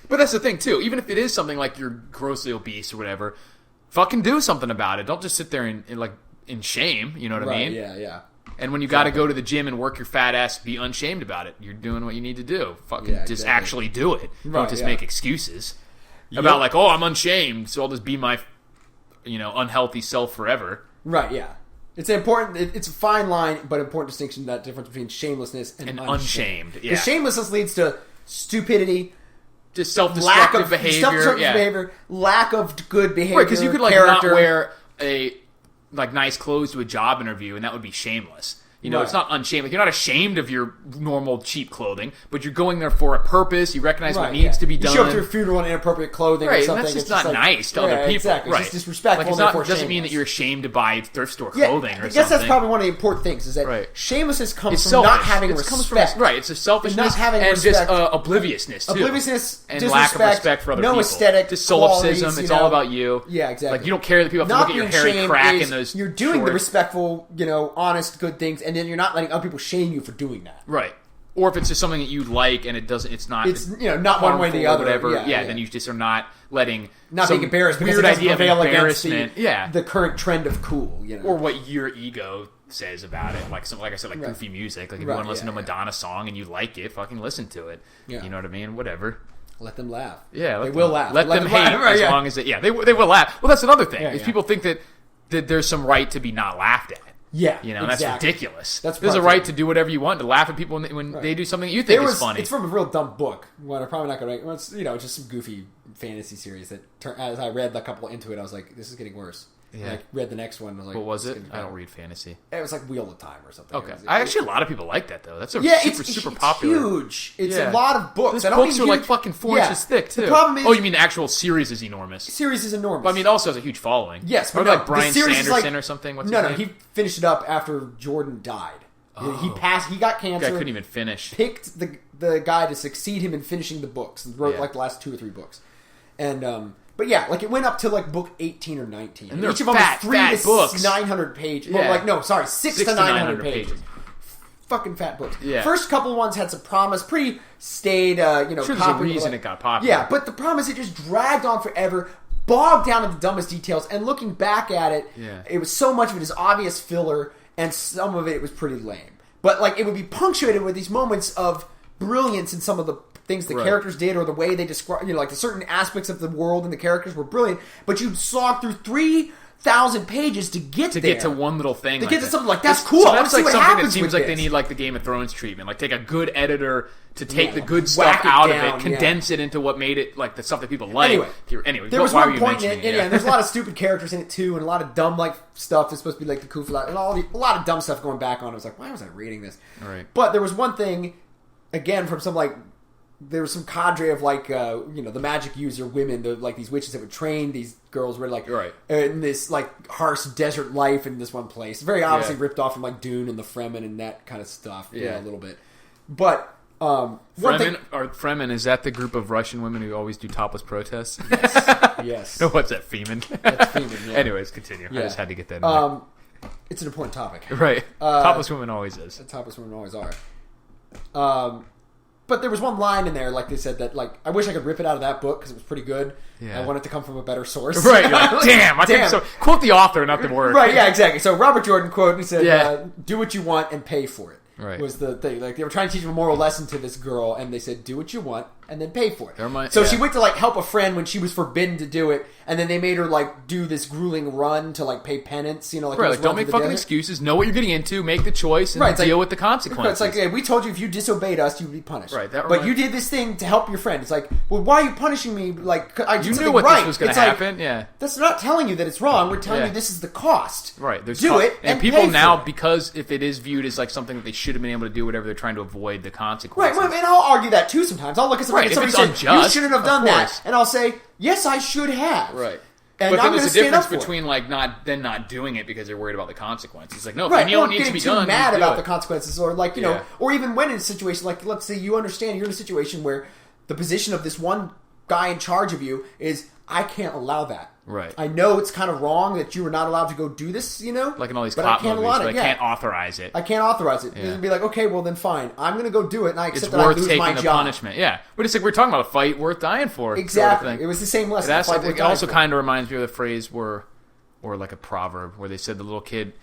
Speaker 1: But that's the thing, too. Even if it is something like you're grossly obese or whatever, fucking do something about it. Don't just sit there in shame. You know what I
Speaker 2: Right,
Speaker 1: mean?
Speaker 2: yeah, yeah.
Speaker 1: And when you got to go to the gym and work your fat ass, be unshamed about it. You're doing what you need to do. Fucking
Speaker 2: Yeah,
Speaker 1: just
Speaker 2: exactly.
Speaker 1: actually do it.
Speaker 2: Right,
Speaker 1: Don't just
Speaker 2: yeah.
Speaker 1: make excuses about like, oh, I'm unshamed, so I'll just be my, unhealthy self forever.
Speaker 2: Right, yeah. It's important. It's a fine line, but important distinction. That difference between shamelessness and
Speaker 1: Unshamed. Yeah,
Speaker 2: Because shamelessness leads to stupidity,
Speaker 1: just
Speaker 2: lack
Speaker 1: self-destructive
Speaker 2: of
Speaker 1: behavior.
Speaker 2: self-destructive
Speaker 1: Yeah.
Speaker 2: behavior, lack of good behavior.
Speaker 1: Right, because you could
Speaker 2: character.
Speaker 1: not wear nice clothes to a job interview, and that would be shameless.
Speaker 2: Right.
Speaker 1: It's not unshamed. Like, you're not ashamed of your normal cheap clothing, but you're going there for a purpose. You recognize what needs to be done.
Speaker 2: You show up to a funeral in inappropriate clothing or
Speaker 1: Right, and
Speaker 2: something.
Speaker 1: that's just
Speaker 2: it's
Speaker 1: not
Speaker 2: like,
Speaker 1: nice to other people.
Speaker 2: Exactly.
Speaker 1: Right.
Speaker 2: It's just disrespectful.
Speaker 1: Like,
Speaker 2: and therefore
Speaker 1: it doesn't mean that
Speaker 2: shameless.
Speaker 1: you're ashamed to buy thrift store
Speaker 2: Yeah,
Speaker 1: clothing or
Speaker 2: I guess
Speaker 1: something.
Speaker 2: that's probably one of the important things is that
Speaker 1: Right.
Speaker 2: shamelessness comes
Speaker 1: It's
Speaker 2: from
Speaker 1: selfish.
Speaker 2: not having
Speaker 1: It
Speaker 2: respect.
Speaker 1: comes from right. It's a selfishness
Speaker 2: not having
Speaker 1: and
Speaker 2: respect.
Speaker 1: just obliviousness too.
Speaker 2: Obliviousness,
Speaker 1: and
Speaker 2: disrespect,
Speaker 1: lack of respect for other
Speaker 2: no
Speaker 1: people.
Speaker 2: aesthetic,
Speaker 1: just solipsism.
Speaker 2: qualities,
Speaker 1: It's
Speaker 2: you know?
Speaker 1: all about you.
Speaker 2: Yeah, exactly.
Speaker 1: Like, you don't care that people have to
Speaker 2: Not
Speaker 1: look at your
Speaker 2: being
Speaker 1: hairy
Speaker 2: shamed
Speaker 1: crack
Speaker 2: is
Speaker 1: in those.
Speaker 2: you're doing the
Speaker 1: shorts.
Speaker 2: respectful, honest, good things, and then you're not letting other people shame you for doing that.
Speaker 1: Right. Or if it's just something that you like and it's not
Speaker 2: not one way or the
Speaker 1: harmful
Speaker 2: other.
Speaker 1: whatever.
Speaker 2: Yeah.
Speaker 1: then you just are not letting
Speaker 2: Not
Speaker 1: some
Speaker 2: being embarrassed because
Speaker 1: weird
Speaker 2: it doesn't
Speaker 1: idea of
Speaker 2: prevail against
Speaker 1: embarrassment.
Speaker 2: the current trend of cool.
Speaker 1: Or what your ego says about it. Like I said, like goofy music. Like if you want to listen to a Madonna song and you like it, fucking listen to it.
Speaker 2: Yeah.
Speaker 1: You know what I mean? Whatever.
Speaker 2: Let them laugh.
Speaker 1: Yeah,
Speaker 2: they will laugh.
Speaker 1: Let them hate
Speaker 2: laugh. Right,
Speaker 1: as
Speaker 2: yeah.
Speaker 1: long as they will laugh. Well, that's another thing.
Speaker 2: Yeah,
Speaker 1: is
Speaker 2: yeah.
Speaker 1: people think that there's some right to be not laughed at.
Speaker 2: Yeah,
Speaker 1: That's
Speaker 2: exactly.
Speaker 1: ridiculous.
Speaker 2: That's
Speaker 1: There's a
Speaker 2: probably-
Speaker 1: right to do whatever you want, to laugh at people when they do something you think is funny.
Speaker 2: It's from a real dumb book. What I'm probably not going to. Well, it's it's just some goofy fantasy series that. As I read a couple into it, I was like, "This is getting worse."
Speaker 1: Yeah.
Speaker 2: And I read the next one. And I was like,
Speaker 1: What was
Speaker 2: "This is
Speaker 1: it?
Speaker 2: getting
Speaker 1: I
Speaker 2: better."
Speaker 1: don't read fantasy.
Speaker 2: It was like Wheel of Time or something.
Speaker 1: Okay.
Speaker 2: It was-
Speaker 1: Actually, a lot of people like that, though. That's a
Speaker 2: Yeah,
Speaker 1: super
Speaker 2: it's
Speaker 1: popular.
Speaker 2: huge. It's
Speaker 1: Yeah.
Speaker 2: a lot of books.
Speaker 1: Those
Speaker 2: I don't
Speaker 1: books
Speaker 2: mean
Speaker 1: are like
Speaker 2: huge.
Speaker 1: fucking 4
Speaker 2: Yeah.
Speaker 1: inches thick, too.
Speaker 2: The problem is,
Speaker 1: oh, you mean the actual series is enormous?
Speaker 2: series is enormous.
Speaker 1: But I mean, also has a huge following.
Speaker 2: Yes, but
Speaker 1: or
Speaker 2: no,
Speaker 1: like Brian
Speaker 2: the series is
Speaker 1: Sanderson
Speaker 2: like,
Speaker 1: or something. What's
Speaker 2: no,
Speaker 1: his name?
Speaker 2: he finished it up after Jordan died. He passed. He got cancer.
Speaker 1: I couldn't even finish.
Speaker 2: Picked the guy to succeed him in finishing the books. And wrote
Speaker 1: Yeah.
Speaker 2: like the last 2 or 3 books, and but yeah, like it went up to like book 18 or 19.
Speaker 1: And they're
Speaker 2: each of them
Speaker 1: fat,
Speaker 2: is 3
Speaker 1: fat
Speaker 2: to
Speaker 1: books.
Speaker 2: 900 pages.
Speaker 1: Yeah.
Speaker 2: Well, 6 to 900 pages. fucking fat books.
Speaker 1: Yeah.
Speaker 2: First couple ones had some promise, pretty staid,
Speaker 1: Sure, there's a reason it got popular.
Speaker 2: Yeah, but the problem is it just dragged on forever, bogged down in the dumbest details, and looking back at it, it was so much of it is obvious filler, and some of it was pretty lame. But like it would be punctuated with these moments of brilliance in some of the things the characters did, or the way they describe, like the certain aspects of the world and the characters were brilliant. But you slog through 3,000 pages to get to
Speaker 1: one little thing.
Speaker 2: To get to something like that's cool. I want to see what happens.
Speaker 1: It seems like they need like the Game of Thrones treatment. Like take a good editor to take the good stuff out of it, condense it into what made it like the stuff that people like. Anyway,
Speaker 2: there was one point in it, and there's a lot of stupid characters in it too, and a lot of dumb like stuff that's supposed to be like the Kufla, and a lot of dumb stuff going back on. I was like, why was I reading this?
Speaker 1: All right.
Speaker 2: But there was one thing, again, from some like. There was some cadre of like the magic user women, like these witches that would train these girls were like in this like harsh desert life in this one place. Very obviously ripped off from like Dune and the Fremen and that kind of stuff. Yeah, a little bit. But
Speaker 1: Fremen, is that the group of Russian women who always do topless protests?
Speaker 2: Yes.
Speaker 1: No, what's that, Femen?
Speaker 2: That's Femen, yeah.
Speaker 1: Anyways, continue.
Speaker 2: Yeah.
Speaker 1: I just had to get that in there.
Speaker 2: It's an important topic.
Speaker 1: Right. Topless women always is.
Speaker 2: Topless women always are. But there was one line in there, like they said, that like I wish I could rip it out of that book because it was pretty good. Yeah. I want it to come from a better source.
Speaker 1: Right. You're like, damn. So quote the author, not the word.
Speaker 2: Right. Yeah. Exactly. So Robert Jordan quote. He said, "Do what you want and pay for it."
Speaker 1: Right.
Speaker 2: Was the thing. Like they were trying to teach a moral lesson to this girl, and they said, "Do what you want and then pay for it." So she went to like help a friend when she was forbidden to do it, and then they made her like do this grueling run to like pay penance.
Speaker 1: Like don't make fucking excuses. Know what you're getting into. Make the choice and deal with the consequences.
Speaker 2: It's like we told you if you disobeyed us, you would be punished.
Speaker 1: Right.
Speaker 2: But you did this thing to help your friend. It's like, well, why are you punishing me? Like
Speaker 1: you knew what this was going to happen. Yeah.
Speaker 2: That's not telling you that it's wrong. We're telling you this is the cost.
Speaker 1: Right.
Speaker 2: Do it
Speaker 1: and people now, because if it is viewed as like something that they should have been able to do, whatever, they're trying to avoid the consequences.
Speaker 2: Right. And I'll argue that too sometimes. I'll look at somebody and somebody says, you shouldn't have done that. And I'll say, yes, I should have.
Speaker 1: Right.
Speaker 2: And
Speaker 1: but
Speaker 2: then
Speaker 1: there's a difference between like not doing it because they're worried about the consequences. Like, no, if you know what needs to be done,
Speaker 2: getting too mad about the consequences, or like or even when in a situation like, let's say you understand you're in a situation where the position of this one guy in charge of you is, I can't allow that.
Speaker 1: Right.
Speaker 2: I know it's kind of wrong that you are not allowed to go do this,
Speaker 1: Like in all these cop movies, but I can't authorize it.
Speaker 2: I can't authorize it. And be like, okay, well then fine. I'm going to go do it, and I accept that
Speaker 1: I
Speaker 2: lose my job.
Speaker 1: The punishment. Yeah. But it's like we're talking about a fight worth dying for.
Speaker 2: Exactly.
Speaker 1: Sort of thing.
Speaker 2: It was the same lesson.
Speaker 1: It also kind of reminds me of the phrase or like a proverb where they said the little kid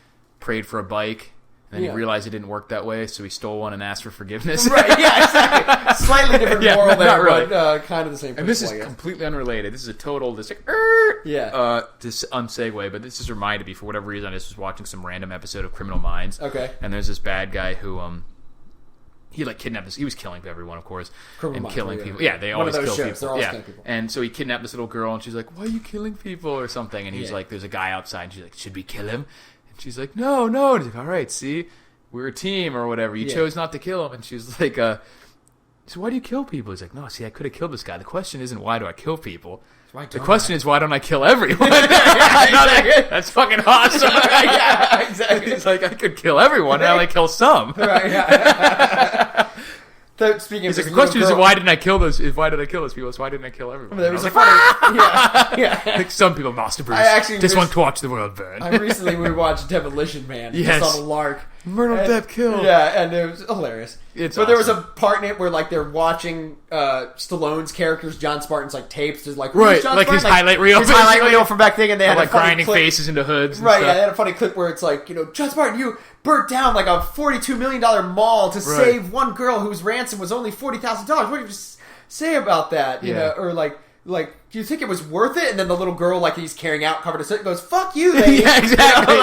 Speaker 1: prayed for a bike. And then he realized it didn't work that way, so he stole one and asked for forgiveness.
Speaker 2: Right, yeah, exactly. Slightly different moral there, really. But kind of the same principle,
Speaker 1: and this is completely unrelated. This is a total, this unsegue, but this just reminded me, for whatever reason, I just was watching some random episode of Criminal Minds.
Speaker 2: Okay.
Speaker 1: And there's this bad guy who, he like kidnapped this, he was killing everyone, of course. Killing people. Yeah, they always kill people. And so he kidnapped this little girl, and she's like, why are you killing people, or something? And he's like, there's a guy outside, and she's like, should we kill him? And she's like, no. And he's like, all right, see, we're a team or whatever. You chose not to kill him. And she's like, so why do you kill people? He's like, no, see, I could have killed this guy. The question isn't why do I kill people. The question is why don't I kill everyone? That's fucking awesome.
Speaker 2: Yeah, exactly.
Speaker 1: It's like, I could kill everyone and I only kill some.
Speaker 2: Right, yeah.
Speaker 1: Speaking of the question is why did I kill those people? It's why didn't I kill everyone?
Speaker 2: There was like,
Speaker 1: like some people masturbate. Just want to watch the world burn.
Speaker 2: We watched Demolition Man. Just on the lark.
Speaker 1: Murder, death, kill.
Speaker 2: Yeah, and it was hilarious. But there was a part in it where like they're watching Stallone's characters, John Spartan's like tapes, just like
Speaker 1: like his highlight reel,
Speaker 2: from back then, and they had
Speaker 1: like grinding faces into hoods.
Speaker 2: Right, yeah, they had a funny clip where it's like, John Spartan, you burnt down like a $42 million mall to save one girl whose ransom was only $40,000. What do you say about that? You know, or like, do you think it was worth it? And then the little girl, like he's carrying out, covered his goes, "Fuck you, lady."
Speaker 1: Yeah, exactly.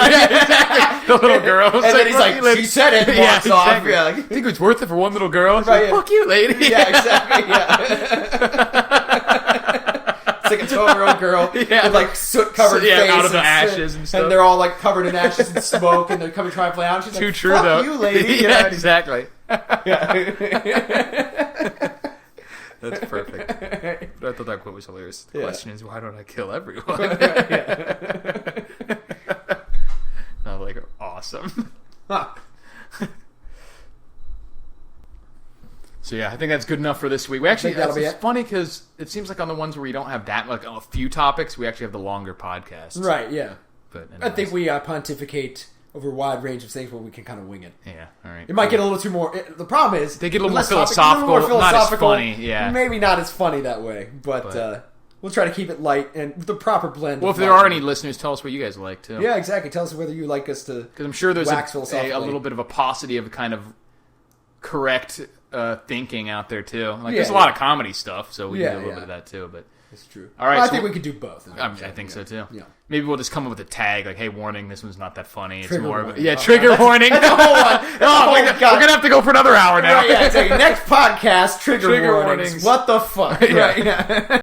Speaker 1: The little girl,
Speaker 2: and then he's like, "She said it." Walks off.
Speaker 1: Exactly. Yeah, you think it was worth it for one little girl? Right, "Fuck you, lady."
Speaker 2: Yeah, exactly. Yeah. It's like a 12-year-old girl with like soot-covered face,
Speaker 1: out of the ashes and stuff,
Speaker 2: and they're all like covered in ashes and smoke, and they're coming trying to play out. She's like,
Speaker 1: true,
Speaker 2: "Fuck
Speaker 1: though.
Speaker 2: you, lady."
Speaker 1: Yeah, exactly.
Speaker 2: Yeah.
Speaker 1: That's perfect. But I thought that quote was hilarious. The question is, why don't I kill everyone? And I was like, awesome. So yeah, I think that's good enough for this week. We actually, it's funny because it seems like on the ones where we don't have that, like a few topics, we actually have the longer podcast.
Speaker 2: Right, yeah.
Speaker 1: But
Speaker 2: I think we pontificate over a wide range of things where we can kind of wing it.
Speaker 1: Yeah, all right.
Speaker 2: It might get a little too more. The problem is
Speaker 1: they get a little more
Speaker 2: less topic,
Speaker 1: philosophical, not as funny. Yeah,
Speaker 2: maybe not as funny that way, but we'll try to keep it light and the proper blend.
Speaker 1: Well, if there are any listeners, tell us what you guys like too.
Speaker 2: Yeah, exactly. Tell us whether you like us to.
Speaker 1: Because I'm sure there's
Speaker 2: a
Speaker 1: little bit of a paucity of kind of correct thinking out there too. Like there's a lot of comedy stuff, so we can do a little bit of that too. But
Speaker 2: it's true.
Speaker 1: All right,
Speaker 2: I think we could do both.
Speaker 1: I think so too.
Speaker 2: Yeah.
Speaker 1: Maybe we'll just come up with a tag like, "Hey, warning! This one's not that funny.
Speaker 2: Trigger
Speaker 1: it's more
Speaker 2: warning.
Speaker 1: of a trigger warning."
Speaker 2: That's a whole one.
Speaker 1: We're gonna have to go for another hour now.
Speaker 2: Right, yeah. Next podcast, trigger warnings.
Speaker 1: warnings.
Speaker 2: What the fuck?
Speaker 1: Yeah.
Speaker 2: Right, yeah.